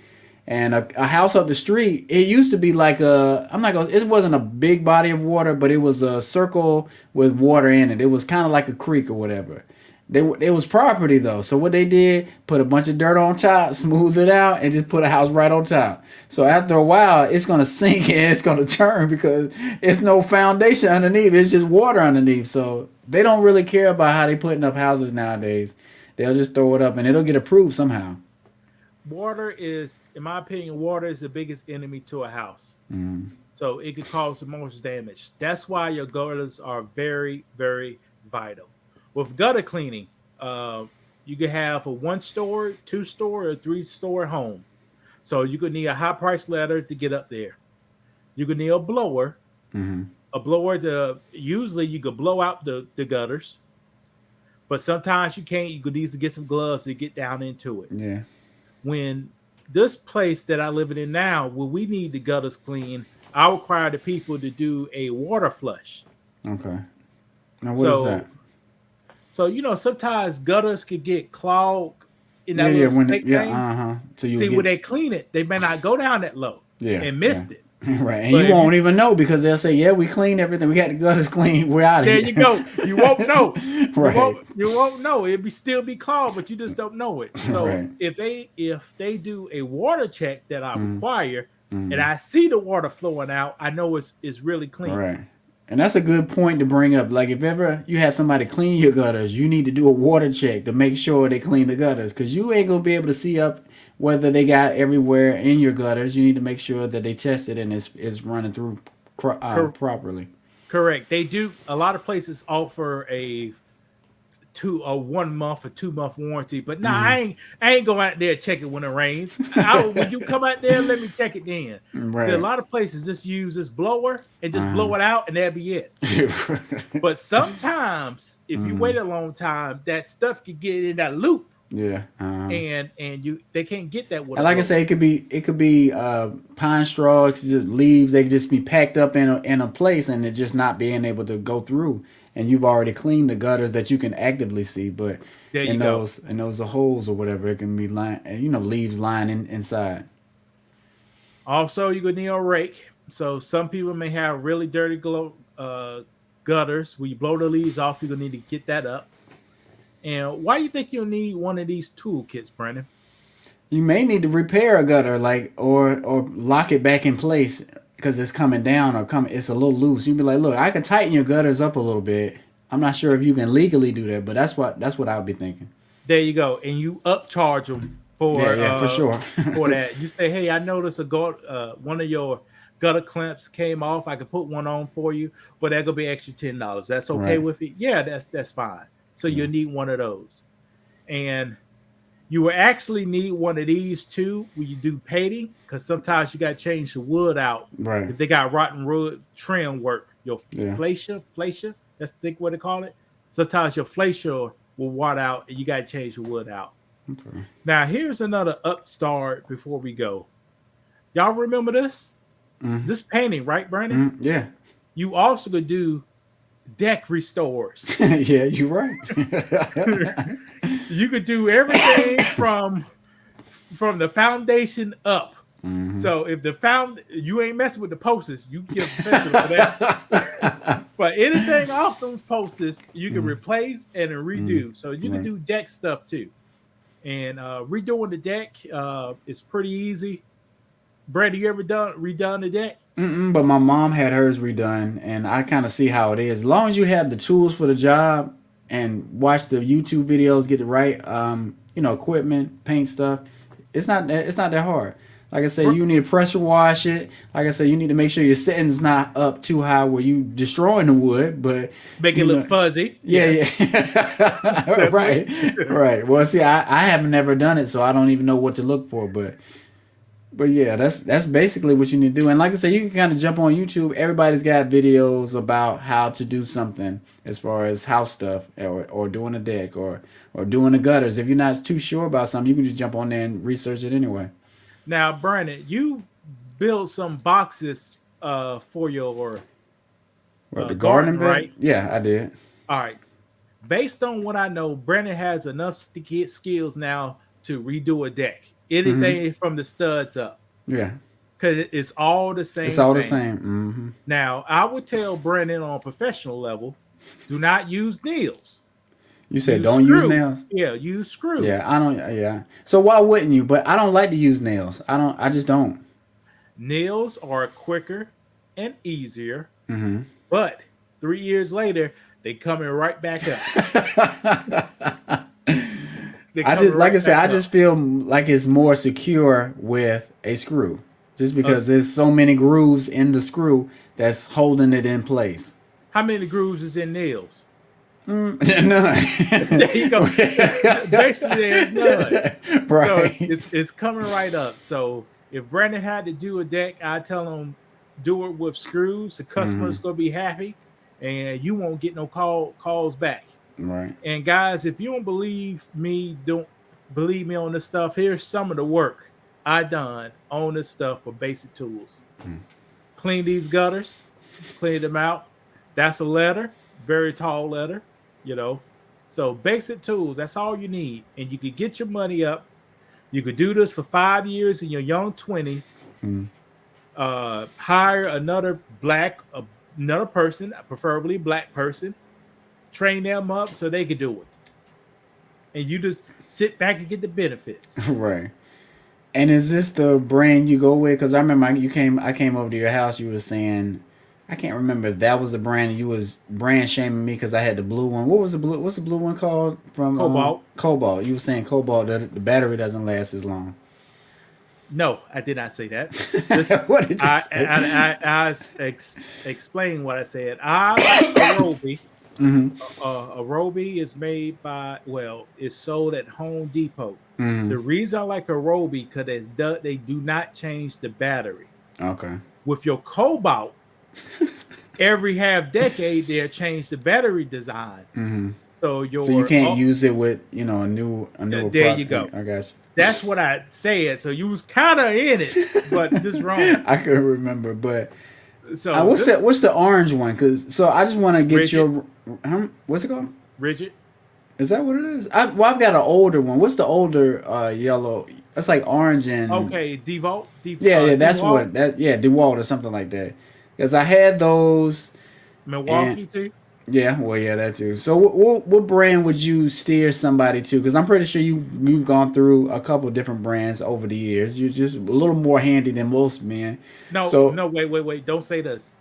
And a house up the street, it used to be like I'm not gonna, it wasn't a big body of water, but it was a circle with water in it. It was kind of like a creek or whatever. It was property though, so what they did, put a bunch of dirt on top, smooth it out, and just put a house right on top. So after a while, it's gonna sink and it's gonna turn because it's no foundation underneath. It's just water underneath. So they don't really care about how they putting up houses nowadays. They'll just throw it up and it'll get approved somehow. Water is, in my opinion, water is the biggest enemy to a house. Mm. So it could cause the most damage. That's why your gutters are very, very vital. With gutter cleaning, you could have a 1-story, 2-story, or 3-story home. So you could need a high price ladder to get up there. You could need a blower. Mm-hmm. A blower to usually you could blow out the gutters, but sometimes you can't. You could need to get some gloves to get down into it. Yeah. When this place that I live in now, where we need the gutters clean, I require the people to do a water flush. Okay. Now what is that? So sometimes gutters could get clogged in that Yeah, little when snake thing. So you See, get, when they clean it, they may not go down that low. And missed it. Right, and But you won't even know because they'll say, "Yeah, we cleaned everything. We got the gutters clean. We're out of There here." you go. You won't know. Right. You won't know. It'll still be clogged, but you just don't know it. So Right. if they do a water check that I Mm. require, Mm. and I see the water flowing out, I know it's really clean. Right. And that's a good point to bring up. Like if ever you have somebody clean your gutters, you need to do a water check to make sure they clean the gutters because you ain't gonna be able to see up whether they got everywhere in your gutters. You need to make sure that they tested and it's running through properly. Correct. They do. A lot of places offer a 1 month or 2 month warranty, but I ain't go out there check it when it rains. When you come out there, let me check it then. Right. See, a lot of places just use this blower and just blow it out, and that'll be it. But sometimes, if you wait a long time, that stuff could get in that loop. Yeah. And they can't get that with. And like I say, it could be pine straw, it's just leaves. They could just be packed up in a place, and it just not being able to go through. And you've already cleaned the gutters that you can actively see, but in those holes or whatever, it can be leaves lying inside. Also, you could need a rake. So some people may have really dirty gutters. When you blow the leaves off, you're gonna need to get that up. And why do you think you'll need one of these toolkits, Brandon? You may need to repair a gutter, or lock it back in place because it's coming down it's a little loose. You'd be like, look, I can tighten your gutters up a little bit. I'm not sure if you can legally do that, but that's what I would be thinking. There you go, and you upcharge them for for sure for that. You say, hey, I noticed one of your gutter clamps came off. I could put one on for you, but that gonna be extra $10. That's okay with it? Yeah, that's fine. So you'll need one of those. And you will actually need one of these too when you do painting, because sometimes you got to change the wood out. Right. If they got rotten wood trim work, your fascia, that's what they call it. Sometimes your fascia will rot out and you got to change the wood out. Okay. Now, here's another upstart before we go. Y'all remember this? Mm-hmm. This painting, right, Brandon? Mm-hmm. Yeah. You also could do deck restores. Yeah, you're right. You could do everything from the foundation up. Mm-hmm. So if you ain't messing with the posters, you give for that. But anything off those posters, you can replace and redo. So you can do deck stuff too. And redoing the deck is pretty easy. Brandon, you ever redone the deck? But my mom had hers redone, and I kind of see how it is. As long as you have the tools for the job and watch the YouTube videos, get the right, equipment, paint stuff, it's not that hard. Like I say, you need to pressure wash it. Like I say, you need to make sure your setting's not up too high where you destroying the wood, but make it look fuzzy. Yeah, yeah. Right. Well, see, I have never done it, so I don't even know what to look for, but But yeah, that's basically what you need to do. And like I said, you can kind of jump on YouTube. Everybody's got videos about how to do something as far as house stuff, or doing a deck, or doing the gutters. If you're not too sure about something, you can just jump on there and research it anyway. Now, Brandon, you built some boxes for your What, the gardening garden, bed? right? Yeah, I did. All right. Based on what I know, Brandon has enough skills now to redo a deck. Hmm. Anything from the studs up, Yeah, because it's all the it's same all the thing. same. Hmm. Now, I would tell Brandon on a professional level, do not use nails. You said Use don't use screw. nails. Yeah, use Yeah, screws. I don't. Yeah. So why wouldn't you? But I don't like to use nails. I don't. I just don't. Nails are quicker and easier, Hmm. but 3 years later, they coming right back up. They I just coming like I right said, back I up. just feel like it's more secure with a screw, just because Us- there's so many grooves in the screw that's holding it in place. How many grooves is in nails? None. There you go. Basically, there's none. So Right. it's coming right up. So if Brandon had to do a deck, I tell him do it with screws. The customer's Hmm. gonna be happy, and you won't get no calls back. Right. And guys, if you don't believe me on this stuff. Here's some of the work I done on this stuff for Basic Tools. Clean these gutters, clean them out. That's a letter, very tall letter, you know. So Basic Tools, that's all you need, and you could get your money up. You could do this for 5 years in your young 20s. Mm. Hire another person, preferably black person, train them up so they could do it, and you just sit back and get the benefits. Right. And is this the brand you go with? Because I remember I came over to your house. You were saying, I can't remember if that was the brand. And you was brand shaming me because I had the blue one. What was the blue? What's the blue one called from Cobalt. Cobalt? You were saying Cobalt. The battery doesn't last as long. No, I did not say that. This What did you say? explain what I said. I like Arobi. Mm-hmm. Arobi is made by, well, it's sold at Home Depot. Mm-hmm. The reason I like Arobi because they do not change the battery. Okay. With your Cobalt, every half decade they'll change the battery design. Mm-hmm. So your So you can't use it with a newer there you product. go. I got That's what I said. So you was kind of in it, but this wrong. you. I couldn't remember, but So what's that? What's the orange one? So I just want to get Rigid. your. What's it called? rigid. Is that what it is? I've got an older one. What's the older yellow? That's like orange and Okay, Devault. yeah, that's DeWalt, what that yeah, DeWalt or something like that. Because I had those. Milwaukee too. Yeah, well, yeah, that too. So, what brand would you steer somebody to? Because I'm pretty sure you've gone through a couple different brands over the years. You're just a little more handy than most men. No, So no, wait. Don't say this.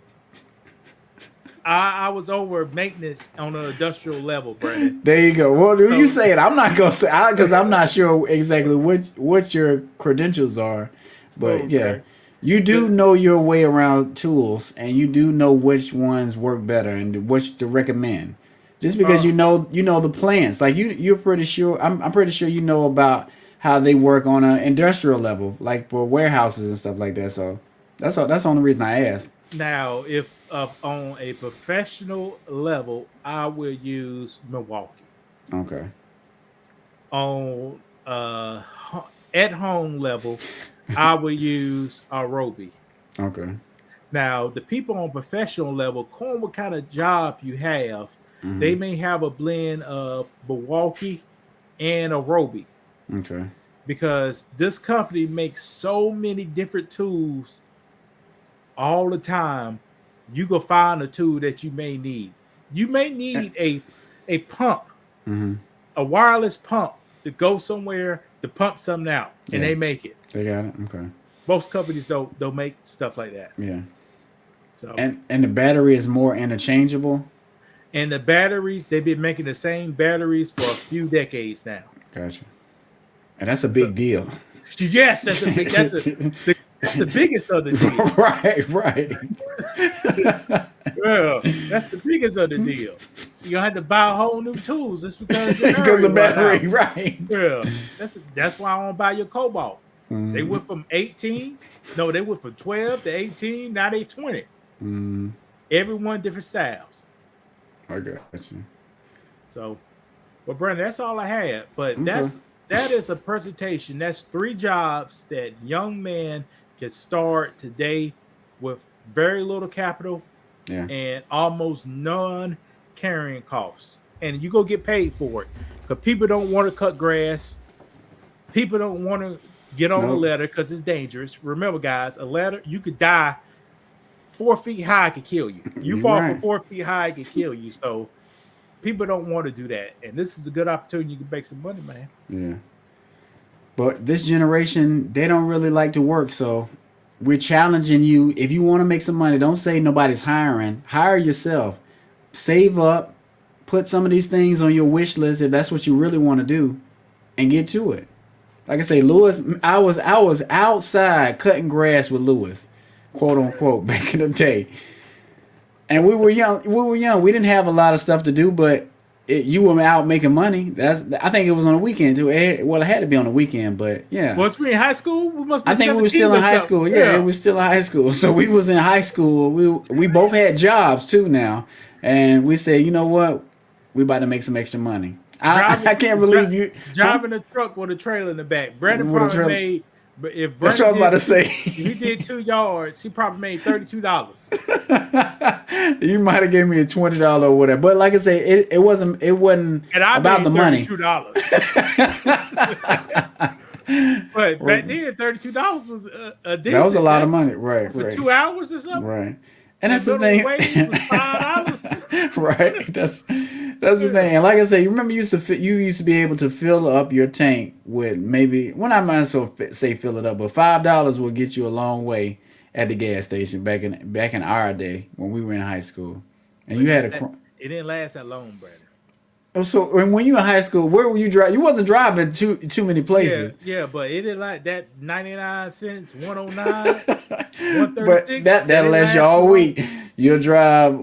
I was over maintenance on an industrial level, Brandon. there you go. Well, you So- say it. I'm not gonna say because I'm not sure exactly what your credentials are. But Okay. yeah, you do know your way around tools, and you do know which ones work better and which to recommend. Just because Uh, you know the plants, like you're pretty sure. I'm pretty sure you know about how they work on an industrial level, like for warehouses and stuff like that. So that's all. That's the only reason I asked. Now, if on a professional level, I will use Milwaukee. Okay. On at home level, I will use Arobi. Okay. Now, the people on professional level, according what kind of job you have, Mm-hmm. they may have a blend of Milwaukee and Arobi Okay. because this company makes so many different tools all the time. You go find a tool that you may need. You may need a pump, Mm-hmm. a wireless pump to go somewhere to pump something out, and Yeah. they make it. They got it. Okay. Most companies don't make stuff like that. Yeah. So And the battery is more interchangeable. and the batteries, they've been making the same batteries for a few decades now. Gotcha. And that's a big deal. Yes, that's the biggest of the deal. Right. Yeah, that's the biggest of the deal. So you have to buy a whole new tools just because your Because of battery battery, run out. right. Yeah, that's why I don't buy your Cobalt. They went from 18. No, they went from 12 to 18. Now they 20. Everyone different styles. I got you. So, well, Brandon, that's all I had. But Okay. that is a presentation. That's 3 jobs that young men can start today with very little capital Yeah. and almost none carrying costs. And you go get paid for it. Because people don't want to cut grass. People don't want to get on a Nope. ladder because it's dangerous. Remember, guys, a ladder, you could die 4 feet high, could kill you. You You're fall right. from 4 feet high, it could kill you. So people don't want to do that. And this is a good opportunity. You can make some money, man. Yeah. But this generation, they don't really like to work, so we're challenging you. If you want to make some money, don't say nobody's hiring. Hire yourself. Save up. Put some of these things on your wish list if that's what you really want to do, and get to it. Like I say, Lewis, I was outside cutting grass with Lewis, quote unquote, back in the day. And we were young. We didn't have a lot of stuff to do, but you were out making money. I think it was on the weekend too. It had to be on the weekend, but yeah. Once we in high school, we must be I think we were 17 still in or high something. school. Yeah, it was still in high school. So we was in high school. We both had jobs too now, and we said, you know what, we about to make some extra money. I can't believe you driving a truck with a trailer in the back. Brandon With a probably trailer. made. But if That's what I was about to say. if he did 2 yards, he probably made $32. You might have gave me a $20 or whatever, but like I say, it wasn't And I about made the money. $32. But back then, $32 was a decent. That was a lot of that's money, right? for Right, 2 hours or something. right. And that's The the thing. minimum wage was $5. Right. That's the thing. And like I say, you remember you used to be able to fill up your tank with maybe, well, I might as well say fill it up, but $5 will get you a long way at the gas station back in our day when we were in high school, and you had a. It didn't last that long, Brandon. So when you were in high school, where were you driving? You wasn't driving too many places. Yeah, but it didn't like that 99 cents, 109, But 136. that'll last you all week. You'll drive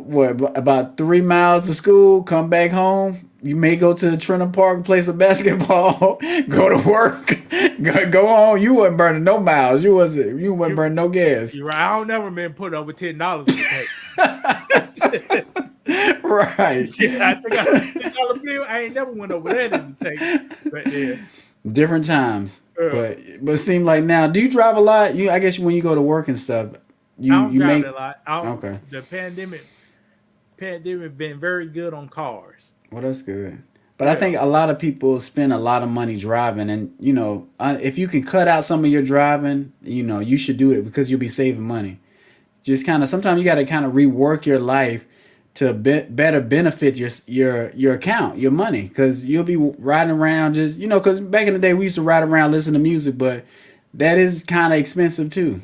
about 3 miles to school, come back home. You may go to the Trenton Park, play some basketball, go to work, go home. You wasn't burning no miles. You wasn't burning no gas. You're right. I don't never been putting over $10 in the tank. Right. Yeah, I think $10 bill. I ain't never went over that in the tank. But yeah. Different times. But it seemed like now, do you drive a lot? I guess when you go to work and stuff, I don't drive make a lot. Okay. The pandemic been very good on cars. Well, that's good. But I think a lot of people spend a lot of money driving, and if you can cut out some of your driving, you should do it because you'll be saving money. Just sometimes you got to kind of rework your life to better benefit your account, your money, because you'll be riding around just because back in the day we used to ride around listening to music, but that is kind of expensive too.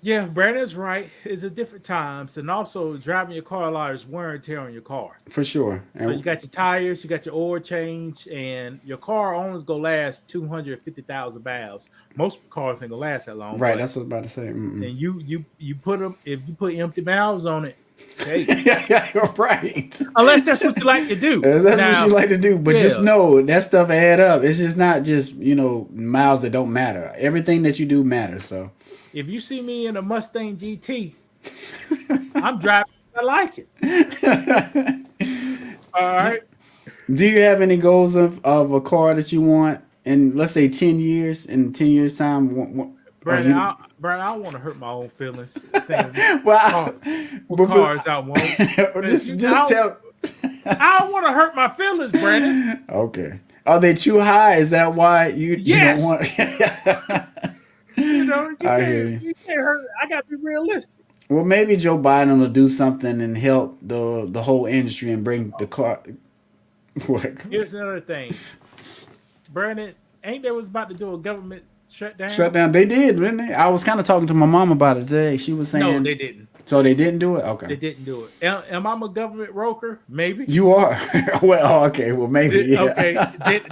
Yeah, Brandon's right. It's a different times, and also driving your car a lot is wear and tear on your car. For sure. So you got your tires, you got your oil change, and your car only is gonna last 250,000 miles. Most cars ain't gonna last that long. Right, that's what I was about to say. Mm-mm. And you put them if you put empty miles on it. Hey, Yeah, you're right. unless that's what you like to do. That's Now, what you like to do, but just yeah. know that stuff add up. It's just not just miles that don't matter. Everything that you do matters. So If you see me in a Mustang GT, I'm driving. I like it. All right. do you have any goals of a car that you want in, let's say, 10 years? In 10 years time, Brandon, I don't want to hurt my own feelings. Saying well, what cars I want. just tell. I don't want to hurt my feelings, Brandon. Okay. Are they too high? Is that why you Yes. don't want? I hear you. You can't hurt. I got to be realistic. Well, maybe Joe Biden will do something and help the whole industry and bring the car. What? Here's another thing, Brandon. Ain't they was about to do a government shutdown? Shut down. They did, didn't they? I was kind of talking to my mom about it today. She was saying No, they didn't. So they didn't do it. Okay. They didn't do it. Am I a government broker? Maybe. You are. Well, okay. Well, maybe. Yeah. Okay.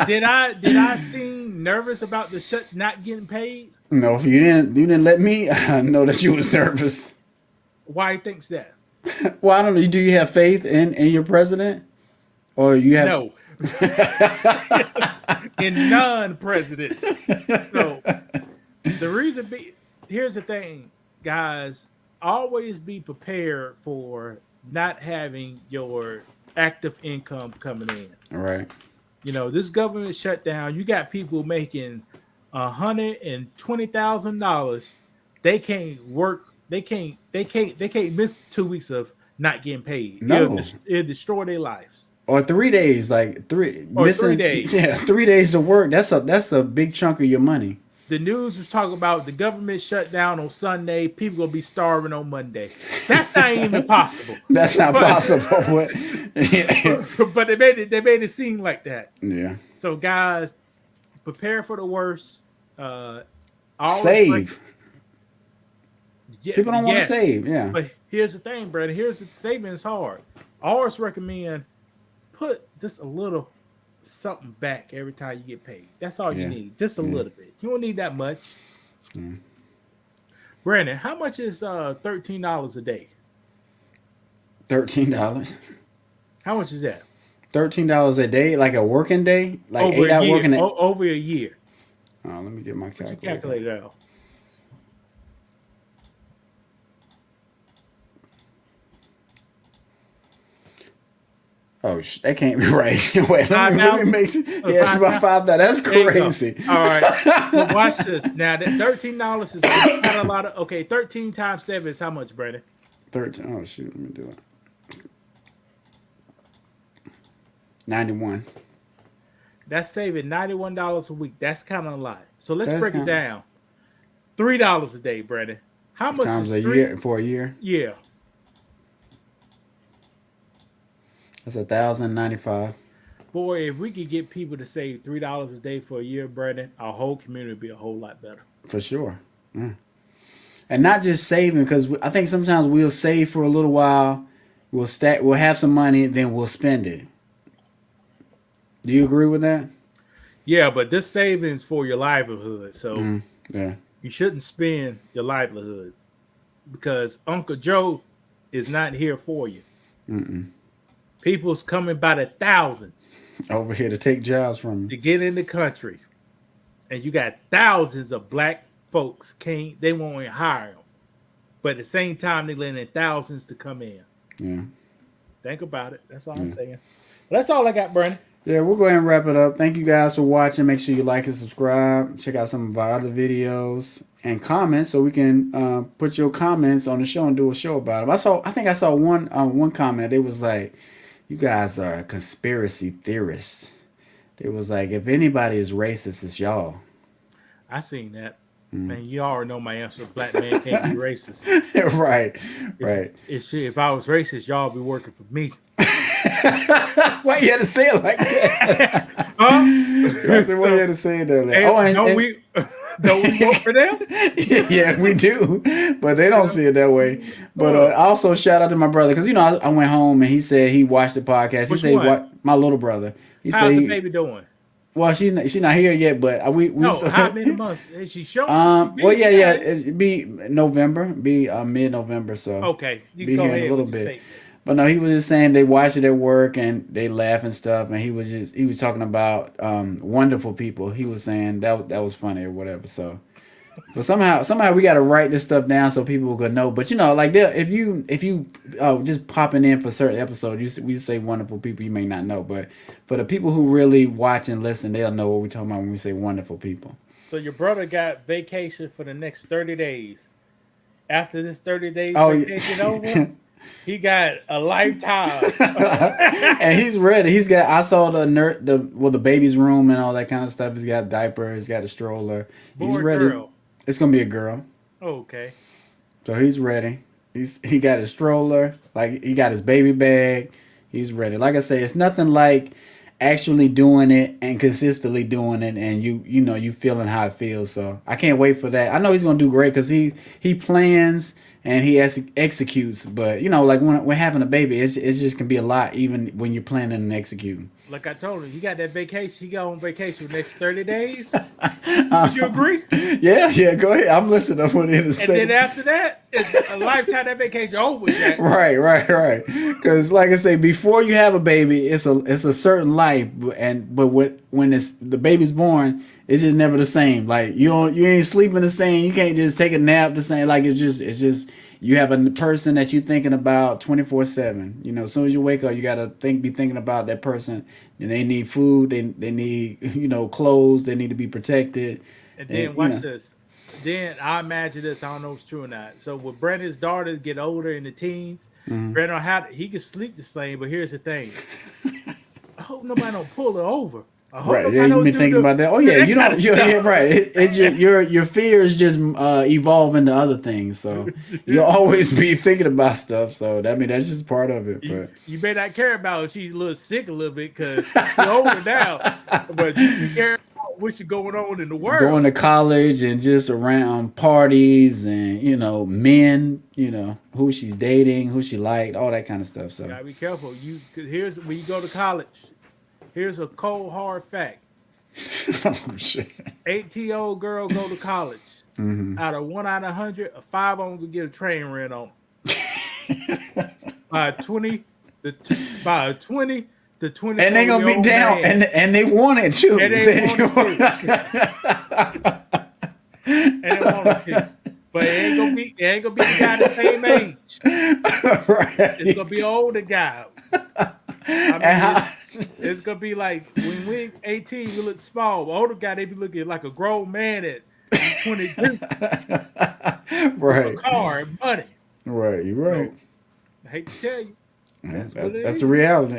Did I seem nervous about the not getting paid? No, if you didn't let me know that you was nervous. Why he thinks that? Well, I don't know. Do you have faith in your president, or you have? No, in non-presidents. So the reason here's the thing, guys, always be prepared for not having your active income coming in. All right. You know, this government shutdown, you got people making $120,000. They can't work. They can't miss 2 weeks of not getting paid. No. It'll destroy their lives. Or 3 days, like missing 3 days. Yeah, 3 days of work. That's a big chunk of your money. The news was talking about the government shut down on Sunday. People gonna be starving on Monday. That's not even possible. That's not possible. But, but they made it seem like that. yeah. So guys, prepare for the worst. Save. People don't want to save. Yeah. But here's the thing, brother. Here's the saving is hard. I always recommend put just a little something back every time you get paid. That's all you need. Just a little bit. You don't need that much. Brandon, how much is $13 a day? $13. How much is that? $13 a day, like a working day, like Over 8 hour a year. working day. Over a year. Oh, let me get my Put your calculator. calculator out. Oh, that can't be right. Wait, let me make sure. Yeah, it's about $5. That's crazy. All right. Well, watch this. Now, that $13 is kind of a lot of. Okay, 13 times 7 is how much, Brandon? 13. Oh shoot, let me do it. 91. That's saving $91 a week. That's kind of a lot. So let's That's break it down. $3 a day, Brandon. How much times is a year for a year? Yeah. That's $1,095. Boy, if we could get people to save $3 a day for a year, Brandon, our whole community would be a whole lot better. For sure. Yeah. And not just saving, because I think sometimes we'll save for a little while, we'll have some money, then we'll spend it. Do you agree with that? Yeah, but this savings for your livelihood. So yeah, you shouldn't spend your livelihood because Uncle Joe is not here for you. People's coming by the thousands over here to take jobs from you. to get in the country. And you got thousands of black folks they won't even hire them. But at the same time, they're letting thousands to come in. Yeah. Think about it. That's all I'm saying. Well, that's all I got, Brandon. Yeah, we'll go ahead and wrap it up. Thank you guys for watching. Make sure you like and subscribe. Check out some of our other videos and comment so we can put your comments on the show and do a show about them. I think I saw one comment. It was like, you guys are conspiracy theorists. It was like, if anybody is racist, it's y'all. I seen that. Man, you already know my answer. Black man can't be racist. Right. If I was racist, y'all be working for me. Why you had to say it like that? Huh? Why you had to say it that way? Don't we vote for them? Yeah, we do, but they don't see it that way. But also shout out to my brother, because I went home and he said he watched the podcast. Which he said one? My little brother. How's the baby doing? Well, she's not here yet, but how many months is she showing? Well, yeah, it'd be November, mid-November. So okay, you be go here ahead in a little with your bit. statement. But no, he was just saying they watch it at work and they laugh and stuff, and he was talking about wonderful people. He was saying that was funny or whatever. So, but somehow we got to write this stuff down so people will know. But like if you just popping in for certain episodes, we say wonderful people, you may not know, but for the people who really watch and listen, they'll know what we're talking about when we say wonderful people. So your brother got vacation for the next 30 days. After this 30 days vacation over. He got a lifetime, and he's ready. I saw the baby's room and all that kind of stuff. He's got a diaper. He's got a stroller. Boy, he's ready. Girl. It's gonna be a girl. Okay. So he's ready. He got his stroller. Like he got his baby bag. He's ready. Like I say, it's nothing like actually doing it and consistently doing it, and you feeling how it feels. So I can't wait for that. I know he's gonna do great because he plans. And he executes, but like when having a baby, it's just can be a lot, even when you're planning and executing. Like I told him, you got that vacation. You go on vacation for the next 30 days. Would you agree? Yeah. Go ahead. I'm listening. I'm in the And same. then after that, it's a lifetime that vacation over, Jack. Right. Because, like I say, before you have a baby, it's a certain life, but when it's the baby's born, it's just never the same. Like you ain't sleeping the same. You can't just take a nap the same. Like it's just you have a person that you're thinking about 24/7. You know, as soon as you wake up, you gotta be thinking about that person. And they need food. They need clothes. They need to be protected. And And then watch this. Then I imagine this. I don't know if it's true or not. So when Brandon's daughters get older in the teens, Brandon he can sleep the same. But here's the thing: I hope nobody don't pull her over. I hope Right, yeah, nobody you've don't been thinking about that. Oh yeah, you don't. Yeah, right. It's your fears just evolve into other things. So you'll always be thinking about stuff. So that's just part of it. But You may not care about if she's a little sick a little bit because she's older now, but you care about what's going on in the world. going to college and just around parties and men, who she's dating, who she liked, all that kind of stuff. So Gotta be careful. Here's when you go to college. Here's a cold hard fact. oh shit. 18-year-old girl go to college. Out of 100, 5 of them could get a train ran on. by 20, the 20 And they gonna be down, and they want it too. And they want it too. But it ain't gonna be the guy the same age. Right. It's gonna be an older guy. It's gonna be like when we 18, we look small. The older guy, they be looking like a grown man at 22. Right. A car and money. Right. You're right. I hate to tell you. That's the reality.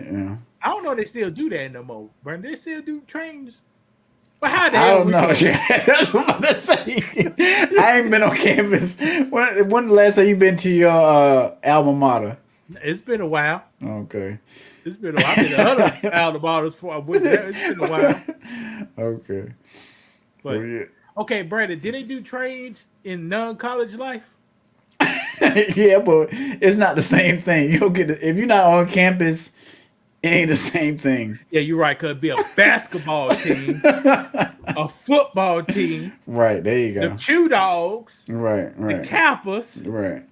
I don't know if they still do that no more. But they still do trains. But how I don't know. Yeah, that's what I'm about to say. I ain't been on campus. When the last time you been to your alma mater? It's been a while. Okay. It's been a while. I've been to other alma maters for I went there. It's been a while. Okay. But okay, Brandon, did they do trains in non-college life? Yeah, but it's not the same thing. You'll get if you're not on campus, it ain't the same thing. Yeah, you're right. Could be a basketball team, a football team. Right, there you go. The Q Dogs. Right. The Kappas. Right.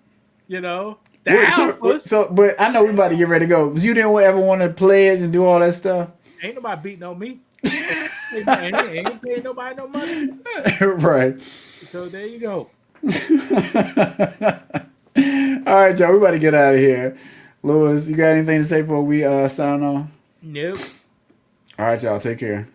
The Alphas. But I know we about to get ready to go. You didn't ever want to pledge and do all that stuff? Ain't nobody beating on me. ain't paying nobody no money. Right. So there you go. All right, y'all. We about to get out of here. Louis, you got anything to say before we sign off? Nope. All right, y'all. Take care.